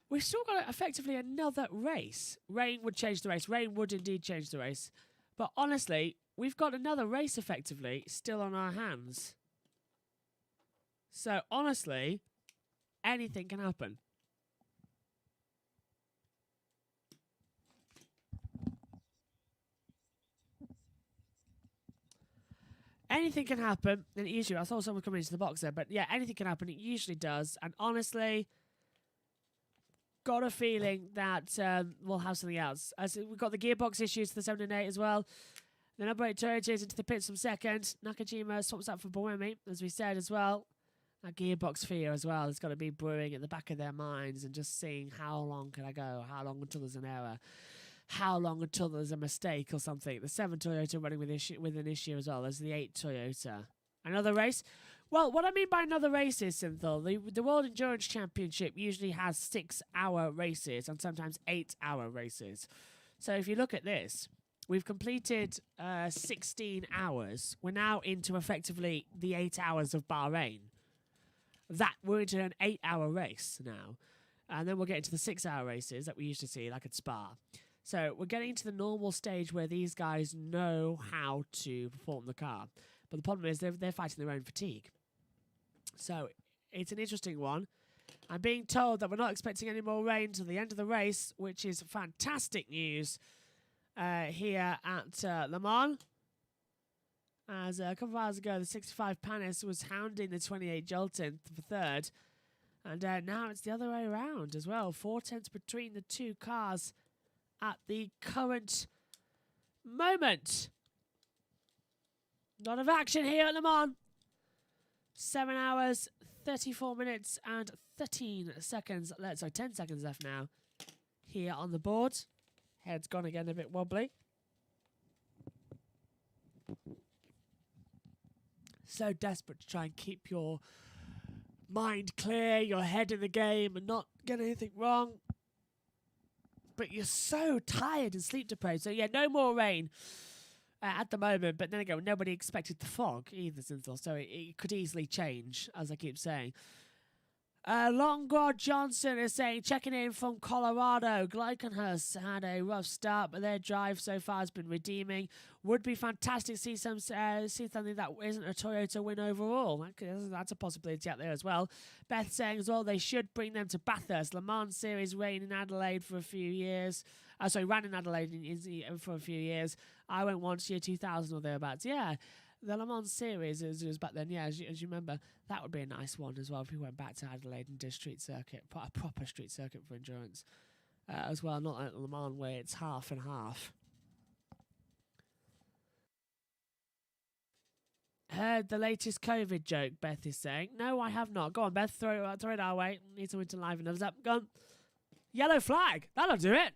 We've still got effectively another race. Rain would change the race. Rain would indeed change the race. But honestly, we've got another race effectively still on our hands. So honestly, anything can happen. Anything can happen, and usually, I saw someone coming into the box there, but yeah, anything can happen. It usually does, and honestly, got a feeling that we'll have something else. As we've got the gearbox issues to the 7 and 8 as well. The number 8 Toyota is into the pits from second. Nakajima swaps up for Buemi, as we said as well. That gearbox fear as well has got to be brewing at the back of their minds and just seeing how long can I go, how long until there's an error. How long until there's a mistake or something. The 7 Toyota running with an issue as well as the 8 Toyota. Another race? Well, what I mean by another race is, Synthol, the World Endurance Championship usually has 6-hour races and sometimes 8-hour races. So if you look at this, we've completed 16 hours. We're now into effectively the 8 hours of Bahrain. We're into an 8-hour race now. And then we'll get into the 6-hour races that we used to see, like at Spa. So we're getting to the normal stage where these guys know how to perform the car. But the problem is they're fighting their own fatigue. So it's an interesting one. I'm being told that we're not expecting any more rain till the end of the race, which is fantastic news here at Le Mans. As a couple of hours ago, the 65 Panis was hounding the 28 Jolton for third. And now it's the other way around as well. 4 tenths between the two cars at the current moment. Lot of action here at Le Mans. 7 hours, 34 minutes and 13 seconds. Sorry, 10 seconds left now. Here on the board. Head's gone again, a bit wobbly. So desperate to try and keep your mind clear, your head in the game, and not get anything wrong. But you're so tired and sleep deprived. So yeah, no more rain at the moment. But then again, nobody expected the fog either, Synthel. So it could easily change, as I keep saying. Longrod Johnson is saying, checking in from Colorado. Gleikenhurst had a rough start, but their drive so far has been redeeming. Would be fantastic to see something that isn't a Toyota win overall. That's a possibility out there as well. Beth saying as well, they should bring them to Bathurst. Le Mans Series ran in Adelaide for a few years. Ran in Adelaide for a few years. I went once, year 2000 or thereabouts. Yeah. The Le Mans Series was back then, yeah, as you remember. That would be a nice one as well if we went back to Adelaide and did a street circuit, a proper street circuit for endurance as well, not like Le Mans where it's half and half. Heard the latest COVID joke, Beth is saying. No, I have not. Go on, Beth, throw it our way. Need someone to liven us up. Go on. Yellow flag. That'll do it.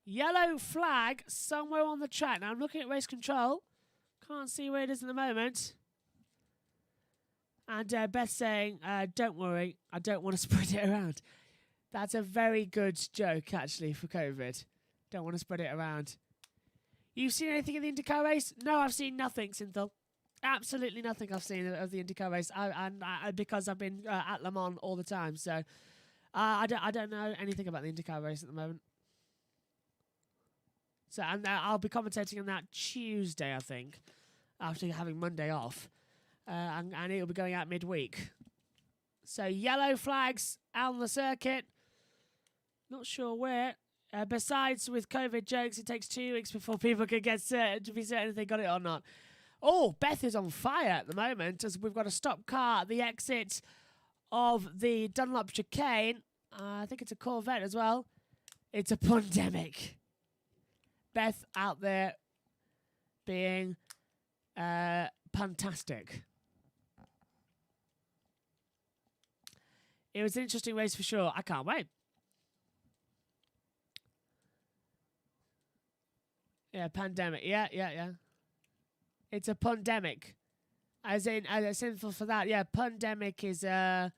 Yellow flag somewhere on the track. Now, I'm looking at race control. Can't see where it is at the moment. And Beth saying, don't worry, I don't want to spread it around. That's a very good joke, actually, for COVID. Don't want to spread it around. You've seen anything in the IndyCar race? No, I've seen nothing, Synthel. Absolutely nothing I've seen of the IndyCar race. Because I've been at Le Mans all the time. So I don't know anything about the IndyCar race at the moment. So and I'll be commentating on that Tuesday, I think, after having Monday off. And it'll be going out midweek. So yellow flags out on the circuit. Not sure where. Besides, with COVID jokes, it takes 2 weeks before people can get certain to be certain if they got it or not. Oh, Beth is on fire at the moment as we've got a stop car at the exit of the Dunlop chicane. I think it's a Corvette as well. It's a pandemic. Beth out there being fantastic. It was an interesting race for sure. I can't wait. Yeah, pandemic. Yeah. It's a pandemic. As in, sinful for that. Yeah, pandemic is I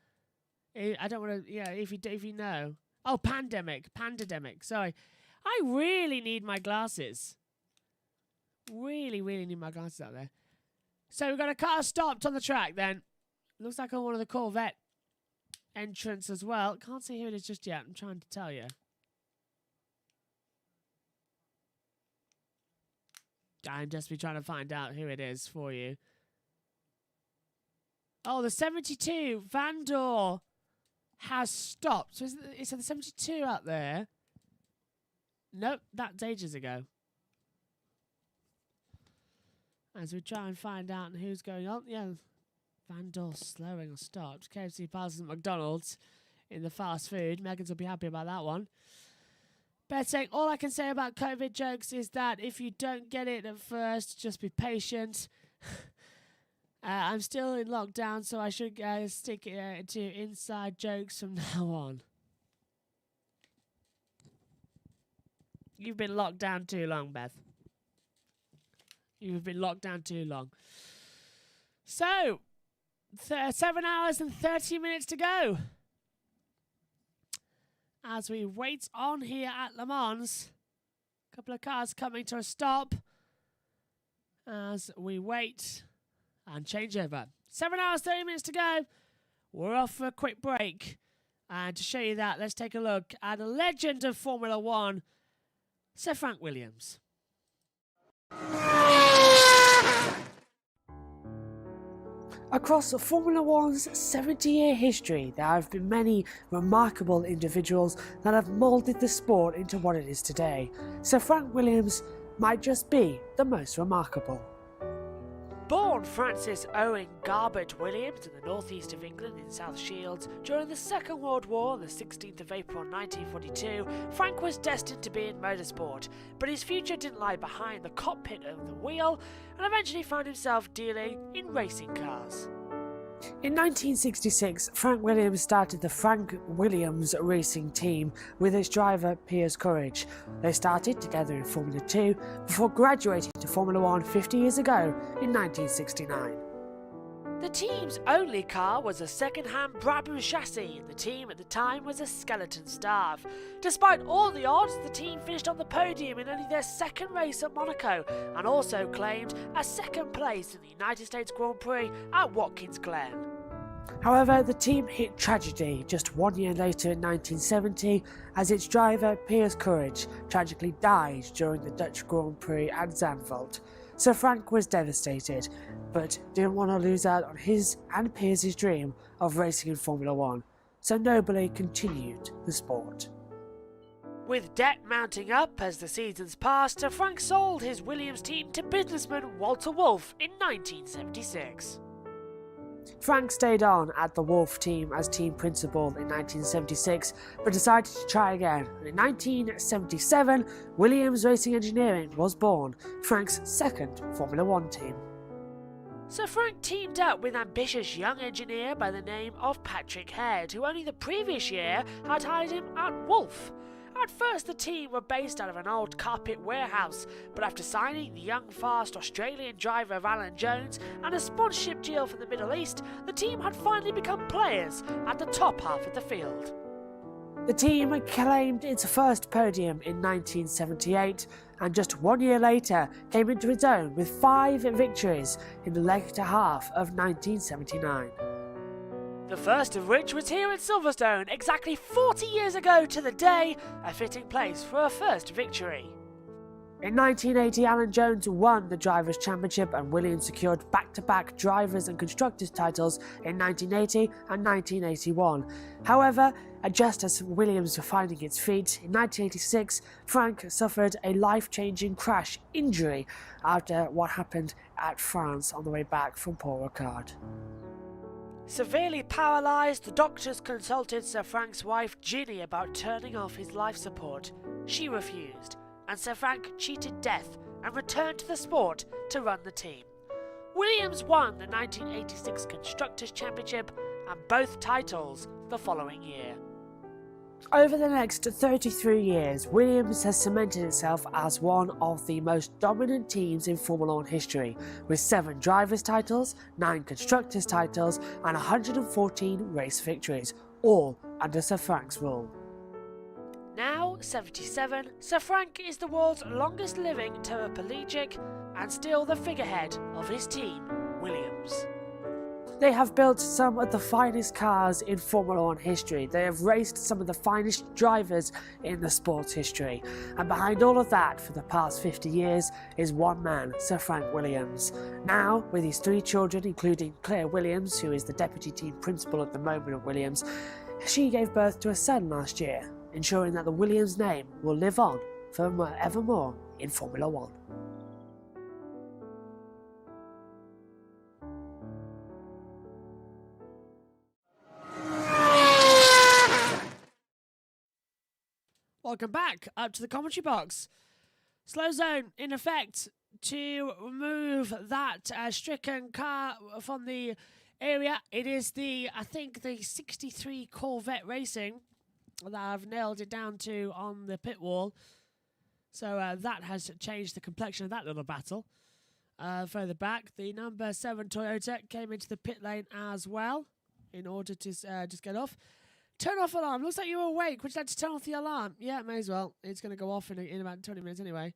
don't want to. Yeah, if you know. Oh, pandemic. Sorry. I really need my glasses. Really need my glasses out there. So we've got a car stopped on the track then. Looks like on one of the Corvette entrance as well. Can't see who it is just yet. I'm trying to tell you. I'm just trying to find out who it is for you. Oh, the 72 Vandor has stopped. So is the 72 out there? Nope, that's ages ago. As we try and find out who's going on. Yeah, Vandor slowing or stopped. KFC passes at McDonald's in the fast food. Megan's will be happy about that one. Beth saying, all I can say about COVID jokes is that if you don't get it at first, just be patient. I'm still in lockdown, so I should stick to inside jokes from now on. You've been locked down too long, Beth. You've been locked down too long. So, 7 hours and 30 minutes to go. As we wait on here at Le Mans. A couple of cars coming to a stop. As we wait and change over. 7 hours, 30 minutes to go. We're off for a quick break. And to show you that, let's take a look at a legend of Formula One, Sir Frank Williams. Across Formula One's 70-year history, there have been many remarkable individuals that have moulded the sport into what it is today. Sir Frank Williams might just be the most remarkable. Born Francis Owen Garbett Williams in the northeast of England in South Shields during the Second World War on the 16th of April 1942, Frank was destined to be in motorsport, but his future didn't lie behind the cockpit of the wheel and eventually found himself dealing in racing cars. In 1966, Frank Williams started the Frank Williams Racing Team with his driver Piers Courage. They started together in Formula 2 before graduating to Formula 1 50 years ago in 1969. The team's only car was a second-hand Brabham chassis, and the team at the time was a skeleton staff. Despite all the odds, the team finished on the podium in only their second race at Monaco, and also claimed a second place in the United States Grand Prix at Watkins Glen. However, the team hit tragedy just 1 year later in 1970 as its driver Piers Courage tragically died during the Dutch Grand Prix at Zandvoort. Sir Frank was devastated, but didn't want to lose out on his and Piers' dream of racing in Formula 1, so nobly continued the sport. With debt mounting up as the seasons passed, Sir Frank sold his Williams team to businessman Walter Wolff in 1976. Frank stayed on at the Wolff team as team principal in 1976, but decided to try again. And in 1977, Williams Racing Engineering was born, Frank's second Formula 1 team. Sir Frank teamed up with ambitious young engineer by the name of Patrick Head, who only the previous year had hired him at Wolff. At first, the team were based out of an old carpet warehouse, but after signing the young, fast Australian driver Alan Jones and a sponsorship deal from the Middle East, the team had finally become players at the top half of the field. The team claimed its first podium in 1978, and just 1 year later came into its own with 5 victories in the later half of 1979. The first of which was here at Silverstone exactly 40 years ago to the day, a fitting place for a first victory. In 1980, Alan Jones won the Drivers' Championship and Williams secured back-to-back Drivers' and Constructors' titles in 1980 and 1981. However, just as Williams were finding its feet, in 1986, Frank suffered a life-changing crash injury after what happened at France on the way back from Paul Ricard. Severely paralysed, the doctors consulted Sir Frank's wife Ginny about turning off his life support. She refused, and Sir Frank cheated death and returned to the sport to run the team. Williams won the 1986 Constructors' Championship and both titles the following year. Over the next 33 years, Williams has cemented itself as one of the most dominant teams in Formula 1 history, with 7 drivers' titles, 9 constructors' titles, and 114 race victories, all under Sir Frank's rule. Now 77, Sir Frank is the world's longest living paraplegic and still the figurehead of his team, Williams. They have built some of the finest cars in Formula 1 history. They have raced some of the finest drivers in the sport's history. And behind all of that, for the past 50 years, is one man, Sir Frank Williams. Now, with his 3 children, including Claire Williams, who is the deputy team principal at the moment of Williams, she gave birth to a son last year, ensuring that the Williams name will live on forevermore in Formula 1. Welcome back up to the commentary box. Slow zone in effect to remove that stricken car from the area. It is the 63 Corvette Racing that I've nailed it down to on the pit wall. So that has changed the complexion of that little battle. Further back, the number 7 Toyota came into the pit lane as well in order to just get off. Turn off alarm. Looks like you're awake. Would you like to turn off the alarm? Yeah, may as well. It's going to go off in about 20 minutes anyway.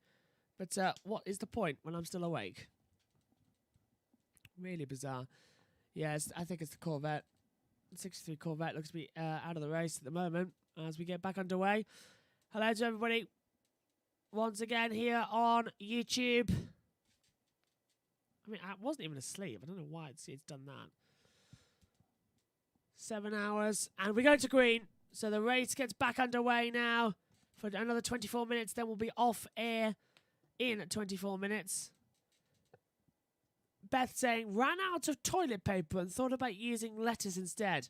But what is the point when I'm still awake? Really bizarre. Yes, I think it's the Corvette. 63 Corvette looks to be out of the race at the moment as we get back underway. Hello to everybody. Once again here on YouTube. I mean, I wasn't even asleep. I don't know why it's done that. 7 hours, and we go to green. So the race gets back underway now for another 24 minutes. Then we'll be off air in 24 minutes. Beth saying, ran out of toilet paper and thought about using letters instead.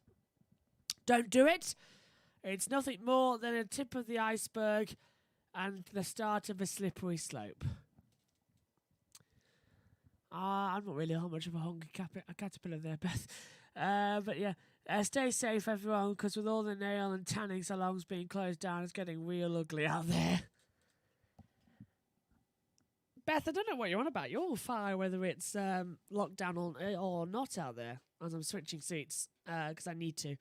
Don't do it. It's nothing more than a tip of the iceberg and the start of a slippery slope. I'm not really how much of a hungry caterpillar there, Beth. But yeah, stay safe, everyone, because with all the nail and tanning salons being closed down, it's getting real ugly out there. Beth, I don't know what you're on about. You're all fire whether it's lockdown or not out there, as I'm switching seats because I need to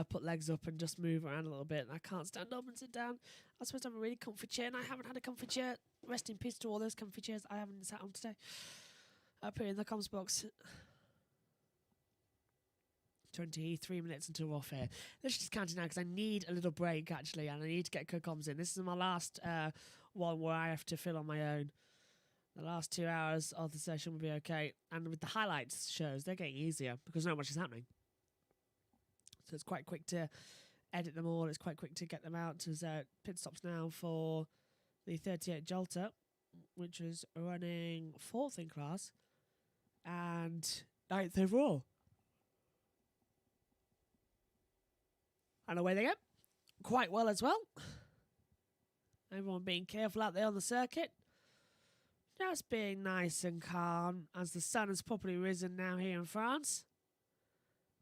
put legs up and just move around a little bit. And I can't stand up and sit down. I'm supposed to have a really comfy chair, and I haven't had a comfy chair. Rest in peace to all those comfy chairs I haven't sat on today. I put it in the comms box. 23 minutes until we're off here. Let's just count it now because I need a little break, actually, and I need to get co-comms in. This is my last one where I have to fill on my own. The last 2 hours of the session will be okay. And with the highlights shows, they're getting easier because not much is happening. So it's quite quick to edit them all. It's quite quick to get them out. There's pit stops now for the 38 Jolter, which is running 4th in class and 9th overall. And away they go. Quite well as well. Everyone being careful out there on the circuit. Just being nice and calm as the sun has properly risen now here in France.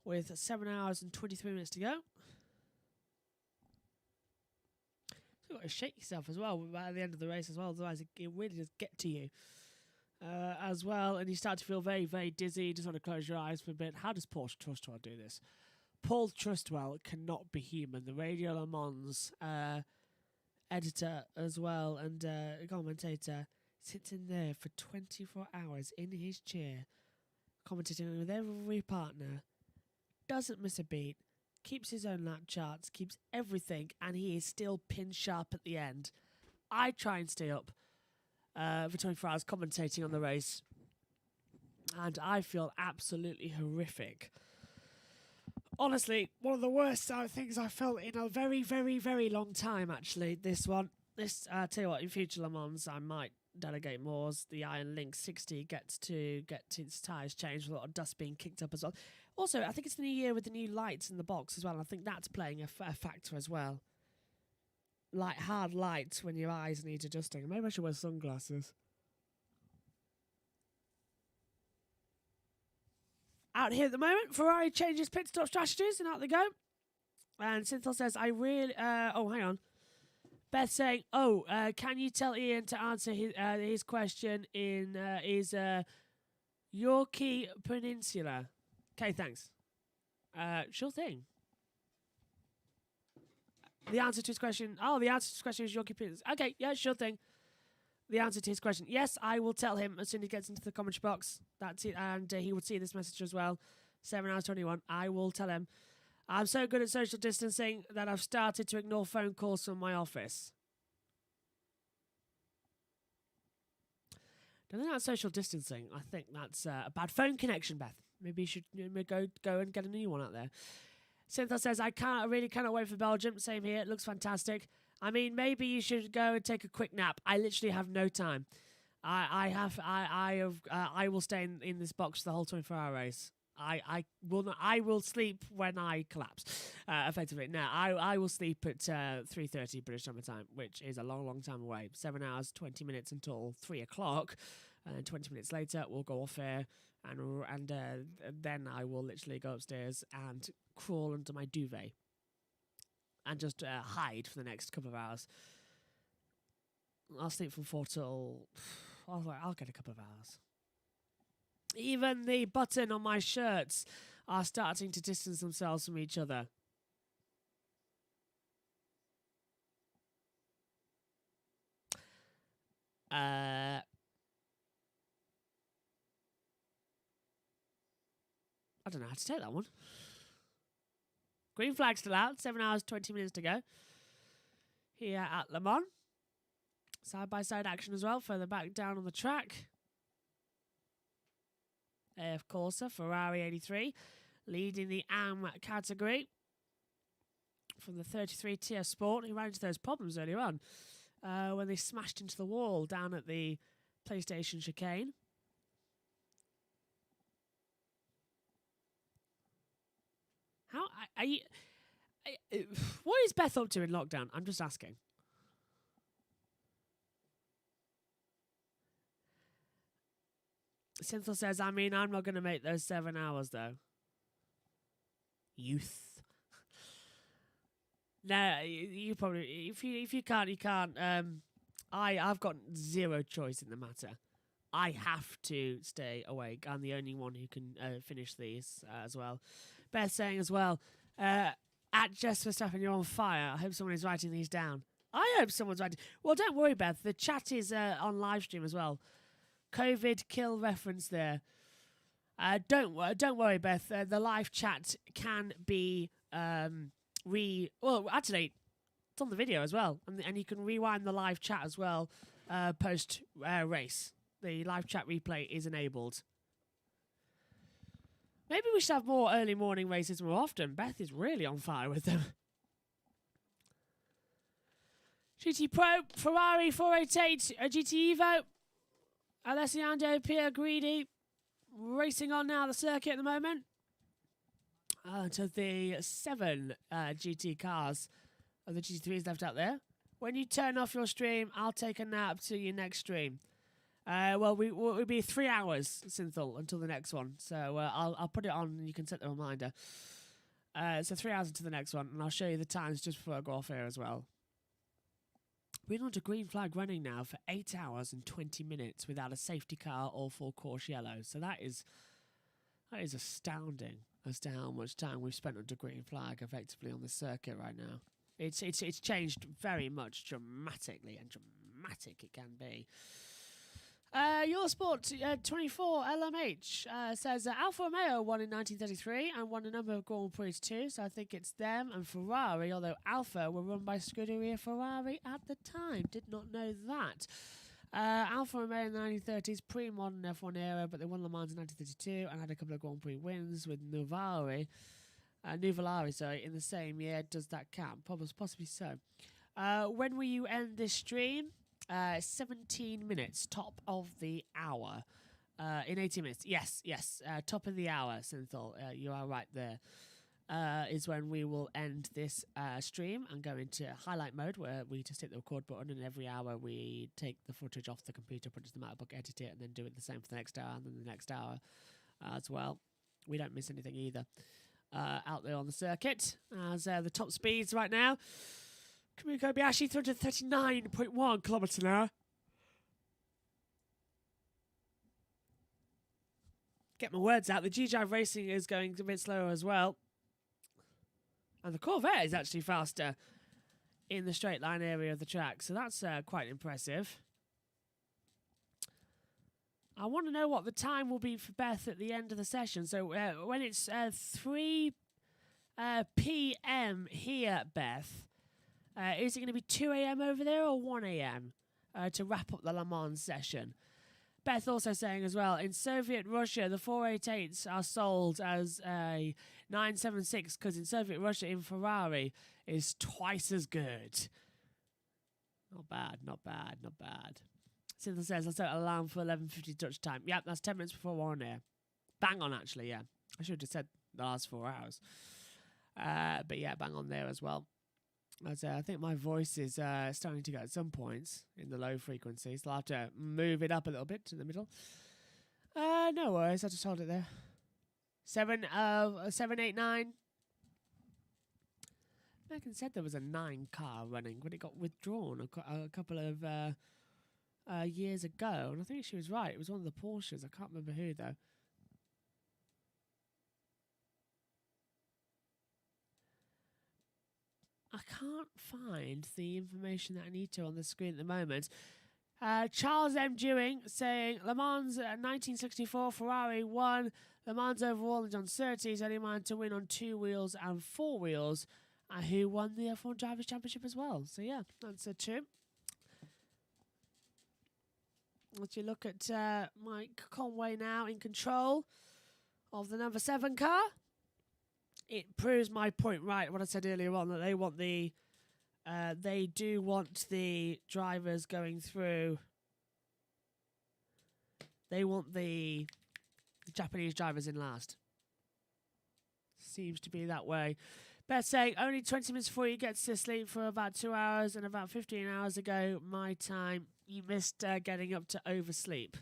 With 7 hours and 23 minutes to go. You've got to shake yourself as well at the end of the race as well. Otherwise it really does get to you as well. And you start to feel very, very dizzy. You just want to close your eyes for a bit. How does Paul Trustwell do this? Paul Trustwell cannot be human. The Radio Le Mans editor as well and commentator sits in there for 24 hours in his chair, commentating with every partner, doesn't miss a beat, keeps his own lap charts, keeps everything, and he is still pin sharp at the end. I try and stay up for 24 hours commentating on the race, and I feel absolutely horrific. Honestly, one of the worst things I felt in a very, very, very long time, actually, this one. I'll tell you what, in future Le Mans, I might delegate more as the Iron Link 60 gets to get its tyres changed, with a lot of dust being kicked up as well. Also, I think it's the new year with the new lights in the box as well. I think that's playing a factor as well. Like hard lights when your eyes need adjusting. Maybe I should wear sunglasses. Out here at the moment, Ferrari changes pit stop strategies and out they go. And Synthol says, I really... oh, hang on. Beth saying, can you tell Ian to answer his question in Yorkie Peninsula? Okay, thanks. Sure thing. The answer to his question... Oh, the answer to his question is Yorkie Peninsula. Okay, yeah, sure thing. The answer to his question. Yes, I will tell him as soon as he gets into the commentary box. That's it. And he would see this message as well. 7 hours 21. I will tell him. I'm so good at social distancing that I've started to ignore phone calls from my office. Don't think that's social distancing. I think that's a bad phone connection, Beth. Maybe you should go and get a new one out there. Cynthia says, I really cannot wait for Belgium. Same here. It looks fantastic. I mean, maybe you should go and take a quick nap. I literally have no time. I will stay in this box the whole 24-hour race. I will sleep when I collapse. Effectively, no, I will sleep at 3:30 British Summer Time, which is a long, long time away. 7 hours 20 minutes until 3 o'clock, and then 20 minutes later we'll go off air, and then I will literally go upstairs and crawl under my duvet and just hide for the next couple of hours. I'll sleep from 4 till... I'll get a couple of hours. Even the button on my shirts are starting to distance themselves from each other. I don't know how to take that one. Green flag still out. 7 hours, 20 minutes to go. Here at Le Mans. Side-by-side action as well, further back down on the track. AF Corsa, Ferrari 83, leading the AM category from the 33 TS Sport, who ran into those problems earlier on when they smashed into the wall down at the PlayStation chicane. How are you? What is Beth up to in lockdown? I'm just asking. Synthel says, I mean, I'm not going to make those 7 hours, though. youth. No, you probably if you can't, you can't. I've got zero choice in the matter. I have to stay awake. I'm the only one who can finish these as well. Beth saying as well, at Jess Verstappen, you're on fire. I hope someone is writing these down. I hope someone's writing. Well, don't worry, Beth. The chat is on live stream as well. COVID kill reference there. Don't worry, Beth. The live chat can be well, actually, it's on the video as well, and you can rewind the live chat as well post race. The live chat replay is enabled. Maybe we should have more early morning races more often. Beth is really on fire with them. GT Pro, Ferrari 488, GT Evo, Alessandro Pierguidi racing on now the circuit at the moment. To the 7 GT cars of the GT3s left out there. When you turn off your stream, I'll take a nap to your next stream. Well, we'll be 3 hours, Synthel, until the next one. So I'll put it on and you can set the reminder. So 3 hours until the next one, and I'll show you the times just before I go off here as well. We're on to green flag running now for 8 hours and 20 minutes without a safety car or full course yellow. So that is astounding as to how much time we've spent under green flag effectively on the circuit right now. It's changed very much dramatically, and dramatic it can be. Your Sport 24 LMH says Alfa Romeo won in 1933 and won a number of Grand Prix too, so I think it's them and Ferrari, although Alfa were run by Scuderia Ferrari at the time. Did not know that. Alfa Romeo in the 1930s, pre-modern F1 era, but they won Le Mans in 1932 and had a couple of Grand Prix wins with Nuvolari, in the same year. Does that count? Possibly so. When will you end this stream? 17 minutes, top of the hour. In 18 minutes. Yes. Top of the hour, Synthol. You are right there. Is when we will end this stream and go into highlight mode, where we just hit the record button, and every hour we take the footage off the computer, put it to the MacBook, edit it, and then do it the same for the next hour and then the next hour as well. We don't miss anything either out there on the circuit. As the top speeds right now, Kamui Kobayashi 339.1 kilometers an hour. Get my words out. The G-Drive Racing is going a bit slower as well. And the Corvette is actually faster in the straight line area of the track. So that's quite impressive. I want to know what the time will be for Beth at the end of the session. So when it's 3 p.m. here, Beth, is it going to be 2 a.m. over there or 1 a.m. To wrap up the Le Mans session? Beth also saying as well, in Soviet Russia, the 488s are sold as a 976 because in Soviet Russia, in Ferrari, is twice as good. Not bad. Cynthia says, I'll set an alarm for 11:50 Dutch time. Yep, that's 10 minutes before we're on air. Bang on, actually, yeah. I should have said the last 4 hours. But yeah, bang on there as well. I think my voice is starting to go at some points in the low frequencies. So I'll have to move it up a little bit to the middle. No worries, I just hold it there. 789. Megan said there was a 9 car running, but it got withdrawn a couple of years ago, and I think she was right. It was one of the Porsches. I can't remember who though. I can't find the information that I need to on the screen at the moment. Charles M. Dewing saying Le Mans 1964 Ferrari won Le Mans overall, and John Surtees only man to win on 2 wheels and 4 wheels, who won the F1 Drivers' Championship as well. So yeah, that's true. As you look at Mike Conway now in control of the number 7 car, it proves my point right, what I said earlier on, that they want they do want the drivers going through. They want the Japanese drivers in last. Seems to be that way. Beth saying, only 20 minutes before you get to sleep for about 2 hours, and about 15 hours ago, my time, you missed getting up to oversleep.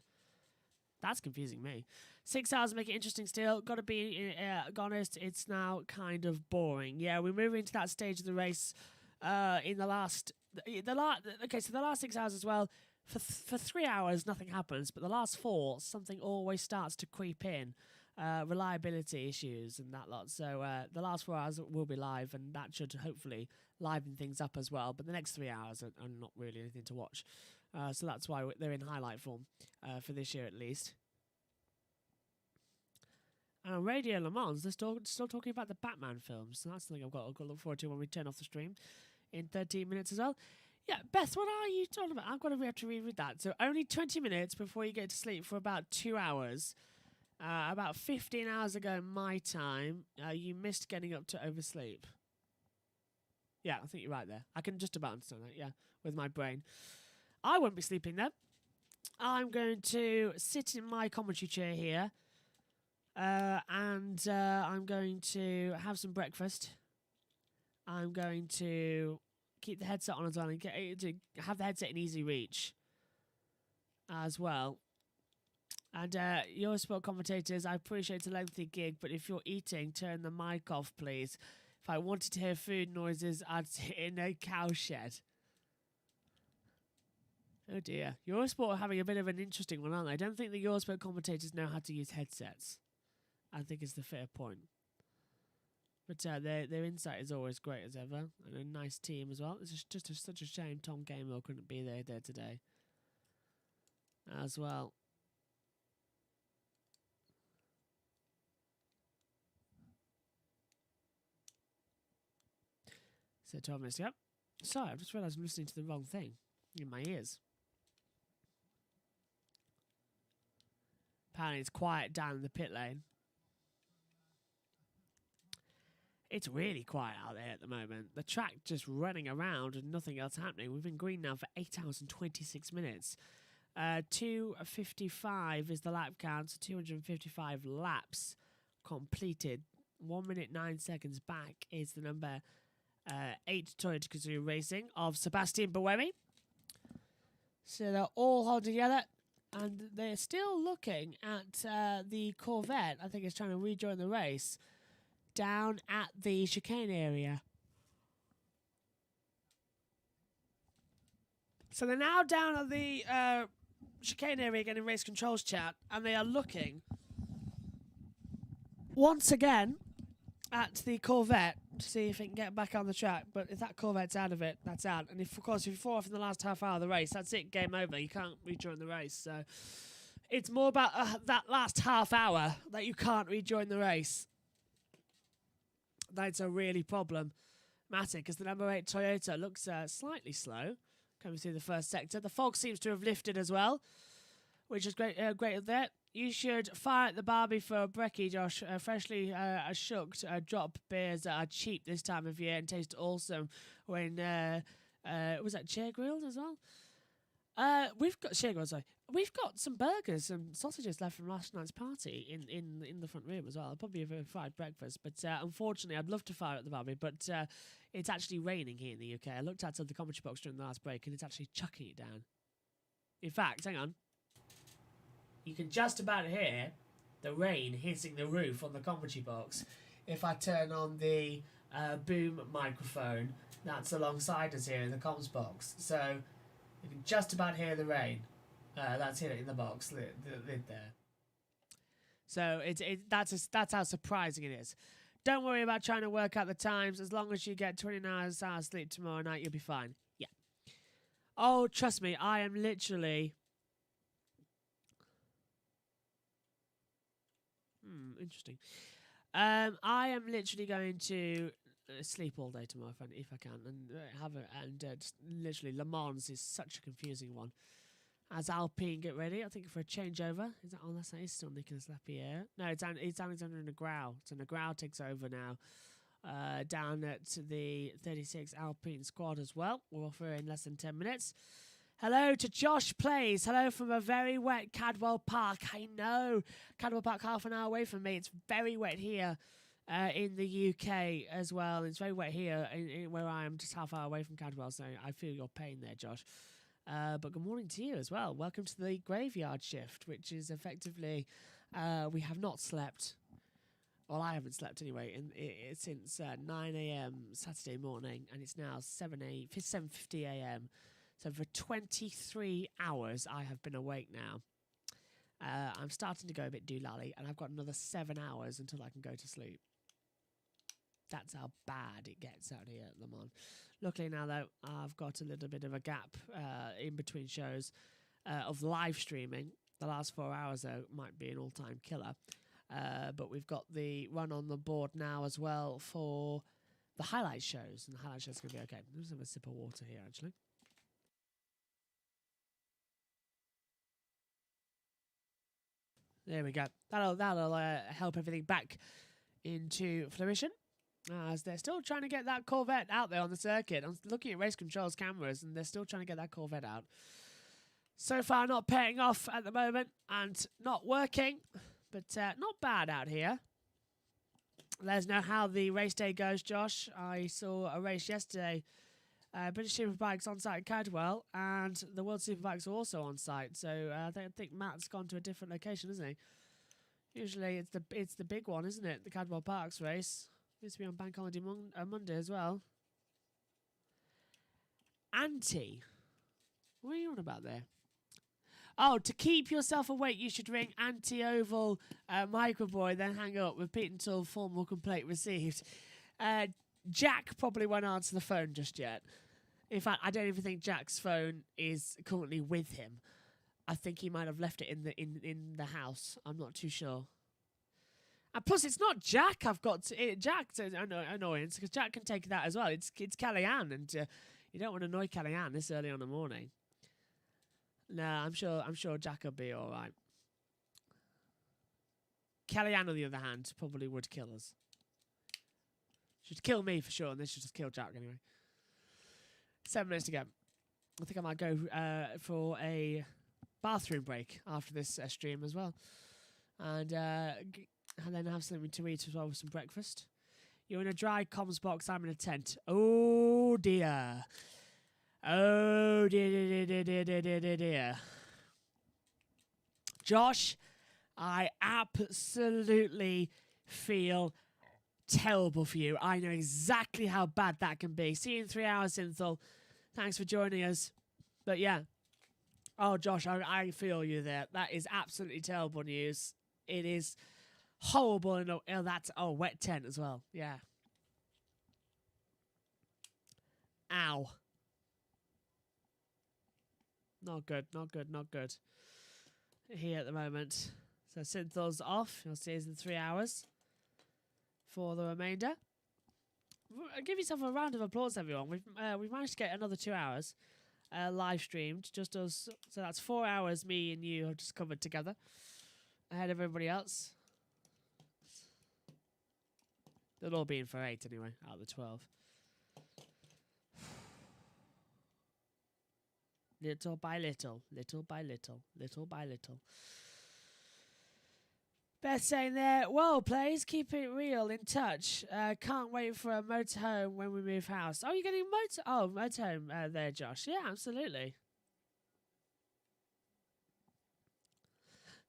That's confusing me. 6 hours make it interesting still. Got to be honest, it's now kind of boring. Yeah, we're moving to that stage of the race in the last... Okay, so the last 6 hours as well. For 3 hours, nothing happens, but the last 4, something always starts to creep in. Reliability issues and that lot. So the last 4 hours will be live, and that should hopefully liven things up as well. But the next 3 hours are not really anything to watch. So that's why they're in highlight form for this year at least. And on Radio Le Mans, they're still talking about the Batman films. So that's something I've got to look forward to when we turn off the stream in 13 minutes as well. Yeah, Beth, what are you talking about? We have to reread that. So only 20 minutes before you get to sleep for about 2 hours. About 15 hours ago my time, you missed getting up to oversleep. Yeah, I think you're right there. I can just about understand that, yeah, with my brain. I won't be sleeping then. I'm going to sit in my commentary chair here. And I'm going to have some breakfast. I'm going to keep the headset on as well and to have the headset in easy reach as well. And Eurosport commentators, I appreciate a lengthy gig, but if you're eating, turn the mic off, please. If I wanted to hear food noises, I'd sit in a cowshed. Oh dear. Eurosport are having a bit of an interesting one, aren't they? I don't think the Eurosport commentators know how to use headsets. I think it's the fair point. But their insight is always great as ever. And a nice team as well. It's just such a shame Tom Gamewell couldn't be there today as well. So 12 minutes, yep. Sorry, I've just realised I'm listening to the wrong thing in my ears. Apparently it's quiet down in the pit lane. It's really quiet out there at the moment. The track just running around and nothing else happening. We've been green now for 8 hours and 26 minutes. 2:55 is the lap count, so 255 laps completed. 1 minute 9 seconds back is the number 8 Toyota Gazoo Racing of Sebastian Buemi. So they're all holding together, and they're still looking at the Corvette. I think it's trying to rejoin the race down at the chicane area. So they're now down at the chicane area getting race controls chat, and they are looking once again at the Corvette to see if it can get back on the track. But if that Corvette's out of it, that's out. And if you fall off in the last half hour of the race, that's it, game over. You can't rejoin the race. So it's more about that last half hour that you can't rejoin the race. That's a really problematic, because the number 8 Toyota looks slightly slow coming through the first sector. The fog seems to have lifted as well, which is great. Great there. You should fire at the Barbie for a brekkie, Josh. Freshly shooked drop beers that are cheap this time of year and taste awesome. When was that chair grilled as well? We've got chair grilled. Sorry, we've got some burgers and sausages left from last night's party in the front room as well. I'll probably have a fried breakfast, but unfortunately, I'd love to fire at the Barbie, but it's actually raining here in the UK. I looked outside the commentary box during the last break, and it's actually chucking it down. In fact, hang on. You can just about hear the rain hitting the roof on the commentary box if I turn on the boom microphone that's alongside us here in the comms box. So you can just about hear the rain that's hitting the box lid there. So that's how surprising it is. Don't worry about trying to work out the times. As long as you get 29 hours sleep tomorrow night, you'll be fine. Yeah. Oh, trust me, I am literally... Interesting. I am literally going to sleep all day tomorrow if I can, and just literally Le Mans is such a confusing one. As Alpine get ready, I think for a changeover. Is that on? That's still Nicolas Lapierre. No, it's Alexander Negrão. So Negrão takes over now. Down at the 36 Alpine squad as well. We're off in less than 10 minutes. Hello to Josh Plays. Hello from a very wet Cadwell Park. I know. Cadwell Park, half an hour away from me. It's very wet here in the UK as well. It's very wet here where I am, just half hour away from Cadwell. So I feel your pain there, Josh. But good morning to you as well. Welcome to the graveyard shift, which is effectively we have not slept. Well, I haven't slept anyway since 9 a.m. Saturday morning, and it's now 7:50 a.m. So for 23 hours, I have been awake now. I'm starting to go a bit doolally, and I've got another 7 hours until I can go to sleep. That's how bad it gets out here at Le Mans. Luckily now, though, I've got a little bit of a gap in between shows of live streaming. The last 4 hours, though, might be an all-time killer. But we've got the run on the board now as well for the highlight shows. And the highlight shows are going to be okay. Let's have a sip of water here, actually. There we go. That'll help everything back into fruition. As they're still trying to get that Corvette out there on the circuit. I'm looking at Race Control's cameras, and they're still trying to get that Corvette out. So far, not paying off at the moment, and not working, but not bad out here. Let us know how the race day goes, Josh. I saw a race yesterday. British Superbikes on site at Cadwell, and the World Superbikes are also on site. So I think Matt's gone to a different location, isn't he? Usually it's the big one, isn't it? The Cadwell Parks race. Used to be on Bank Holiday Monday as well. Auntie. What are you on about there? Oh, to keep yourself awake, you should ring Anti-Oval Microboy, then hang up. Repeat until formal complaint received. Jack probably won't answer the phone just yet. In fact, I don't even think Jack's phone is currently with him. I think he might have left it in the house. I'm not too sure. And plus, it's not Jack. Jack's an annoyance because Jack can take that as well. It's Kellyanne, and you don't want to annoy Kellyanne this early on in the morning. No, I'm sure Jack will be all right. Kellyanne, on the other hand, probably would kill us. She'd kill me for sure, and then she'd just kill Jack anyway. 7 minutes to go. I think I might go for a bathroom break after this stream as well. And then have something to eat as well with some breakfast. You're in a dry comms box, I'm in a tent. Oh dear. Oh dear. Josh, I absolutely feel terrible for you. I know exactly how bad that can be. See you in 3 hours, Synthol. Thanks for joining us. But yeah. Oh, Josh, I feel you there. That is absolutely terrible news. It is horrible. And that's wet tent as well. Yeah. Ow. Not good. Here at the moment. So Synthol's off. You'll see us in 3 hours for the remainder. Give yourself a round of applause, everyone. We've managed to get another 2 hours live streamed. Just us. So that's 4 hours me and you have just covered together ahead of everybody else. They'll all be in for 8 anyway, out of the 12. Little by little. Beth saying there, well, players, keep it real, in touch. Can't wait for a motorhome when we move house. Oh, you're getting motorhome there, Josh. Yeah, absolutely.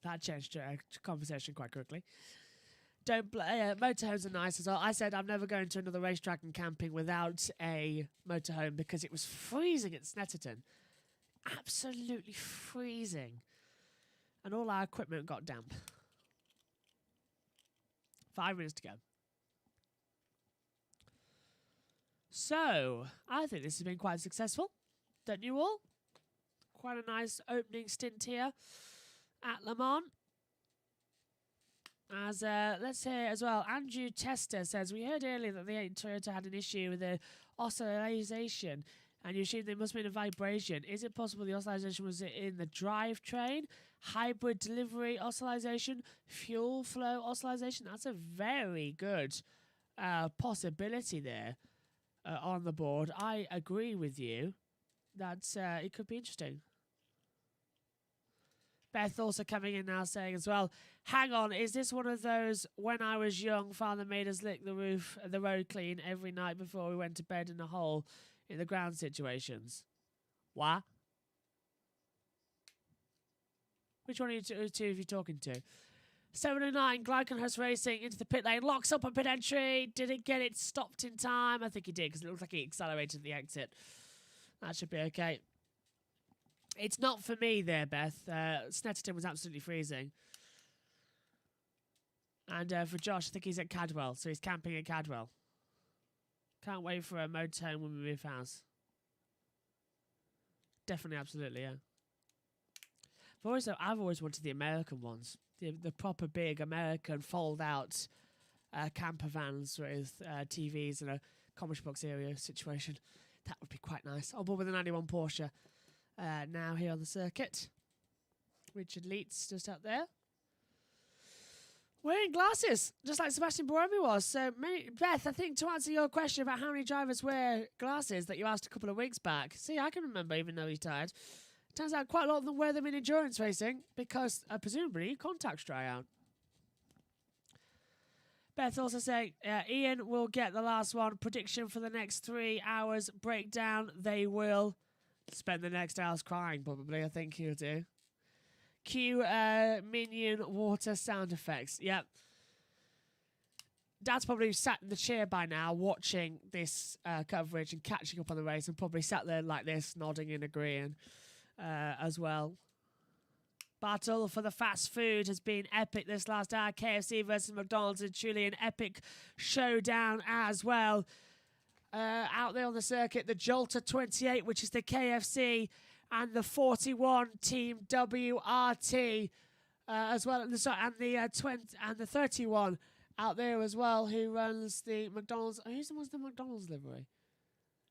That changed conversation quite quickly. Motorhomes are nice as well. I said I'm never going to another racetrack and camping without a motorhome because it was freezing at Snetterton. Absolutely freezing. And all our equipment got damp. 5 minutes to go. So, I think this has been quite successful. Don't you all? Quite a nice opening stint here at Le Mans. As let's hear as well, Andrew Tester says, we heard earlier that the Toyota had an issue with the oscillation, and you assume there must have been a vibration. Is it possible the oscillation was in the drivetrain, hybrid delivery oscillation, fuel flow oscillation? That's a very good possibility there on the board. I agree with you that it could be interesting. Beth also coming in now saying as well, hang on, is this one of those when I was young, father made us lick the road clean every night before we went to bed in a hole in the ground situations? What? Which one are you two of you talking to? 709, Glycanhurst Racing into the pit lane, locks up a pit entry. Didn't get it stopped in time. I think he did because it looks like he accelerated the exit. That should be okay. It's not for me there, Beth. Snetterton was absolutely freezing. And for Josh, I think he's at Cadwell, so he's camping at Cadwell. Can't wait for a motorhome when we move house. Definitely, absolutely, yeah. I've always wanted the American ones. The proper big American fold-out camper vans with TVs and a comic box area situation. That would be quite nice. On board with the 91 Porsche. Now here on the circuit. Richard Leitz just out there. Wearing glasses, just like Sebastian Boremi was. So, Beth, I think to answer your question about how many drivers wear glasses that you asked a couple of weeks back. See, I can remember even though he's tired. Turns out quite a lot of them wear them in endurance racing because presumably contacts dry out. Beth also saying Ian will get the last one. Prediction for the next 3 hours breakdown. They will spend the next hours crying, probably. I think he'll do. Cue minion water sound effects. Yep. Dad's probably sat in the chair by now watching this coverage and catching up on the race and probably sat there like this, nodding and agreeing as well. Battle for the fast food has been epic this last hour. KFC versus McDonald's is truly an epic showdown as well. Out there on the circuit, the Jolter 28, which is the KFC, and the 41 Team WRT as well, and the 31 out there as well, who runs the McDonald's. Who's the McDonald's livery?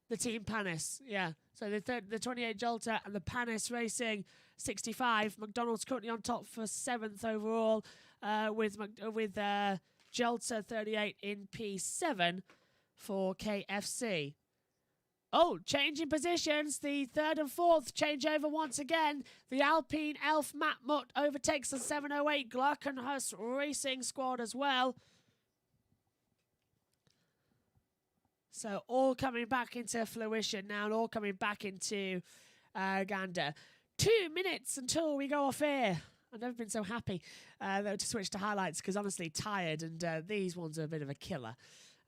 The Team Panis, yeah. So the 28 Jolter and the Panis Racing 65. McDonald's currently on top for 7th overall, with Jolter 38 in P7 for KFC. Oh, changing positions. The 3rd and 4th change over once again. The Alpine Elf Matmut overtakes the 708 Glarkenhurst Racing squad as well. So all coming back into fruition now and all coming back into Gander. 2 minutes until we go off air. I've never been so happy to switch to highlights because honestly tired, and these ones are a bit of a killer.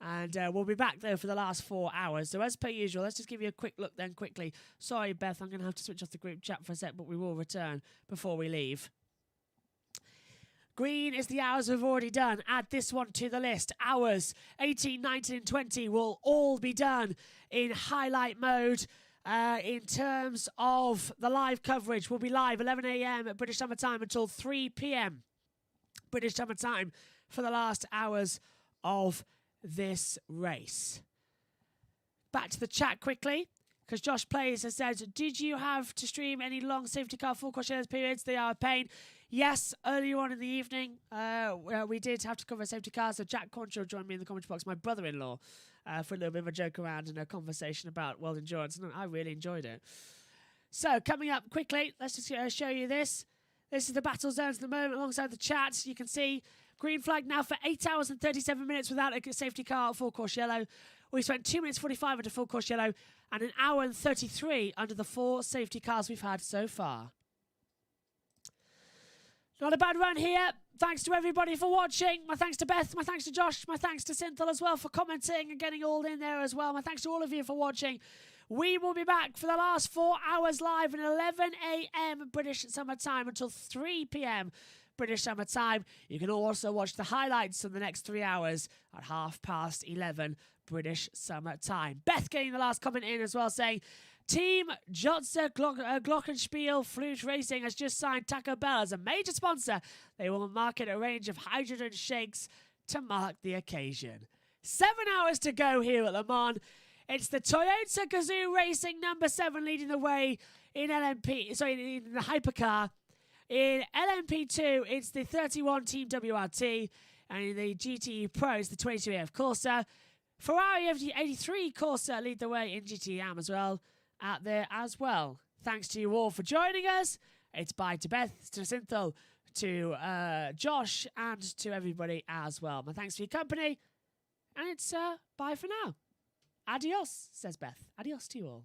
And we'll be back, though, for the last 4 hours. So, as per usual, let's just give you a quick look then quickly. Sorry, Beth, I'm going to have to switch off the group chat for a sec, but we will return before we leave. Green is the hours we've already done. Add this one to the list. Hours 18, 19, and 20 will all be done in highlight mode. In terms of the live coverage, we'll be live 11 a.m. at British Summer Time until 3 p.m. British Summer Time for the last hours of this race. Back to the chat quickly, because Josh Plays has said, did you have to stream any long safety car full course shares periods? They are a pain. Yes, earlier on in the evening, we did have to cover safety cars. So Jack Concho joined me in the comment box, my brother-in-law, for a little bit of a joke around and a conversation about world endurance, and I really enjoyed it. So coming up quickly, let's just show you this. This is the battle zones at the moment alongside the chat. You can see green flag now for 8 hours and 37 minutes without a safety car at full course yellow. We spent 2 minutes 45 under full course yellow and an hour and 33 under the 4 safety cars we've had so far. Not a bad run here. Thanks to everybody for watching. My thanks to Beth. My thanks to Josh. My thanks to Synthel as well for commenting and getting all in there as well. My thanks to all of you for watching. We will be back for the last 4 hours live at 11 a.m. British Summer Time until 3 p.m. British Summer Time. You can also watch the highlights of the next 3 hours at 11:30 British Summer Time. Beth getting the last comment in as well, saying, Team Jotzer Glockenspiel Flute Racing has just signed Taco Bell as a major sponsor. They will market a range of hydrogen shakes to mark the occasion. 7 hours to go here at Le Mans. It's the Toyota Gazoo Racing number 7 leading the way in in the hypercar. In LMP2, it's the 31 Team WRT, and in the GTE Pro, it's the 22 AF Corsa. Ferrari FD83 Corsa lead the way in GTE Am as well, out there as well. Thanks to you all for joining us. It's bye to Beth, to Synthel, to Josh, and to everybody as well. My thanks for your company, and it's bye for now. Adios, says Beth. Adios to you all.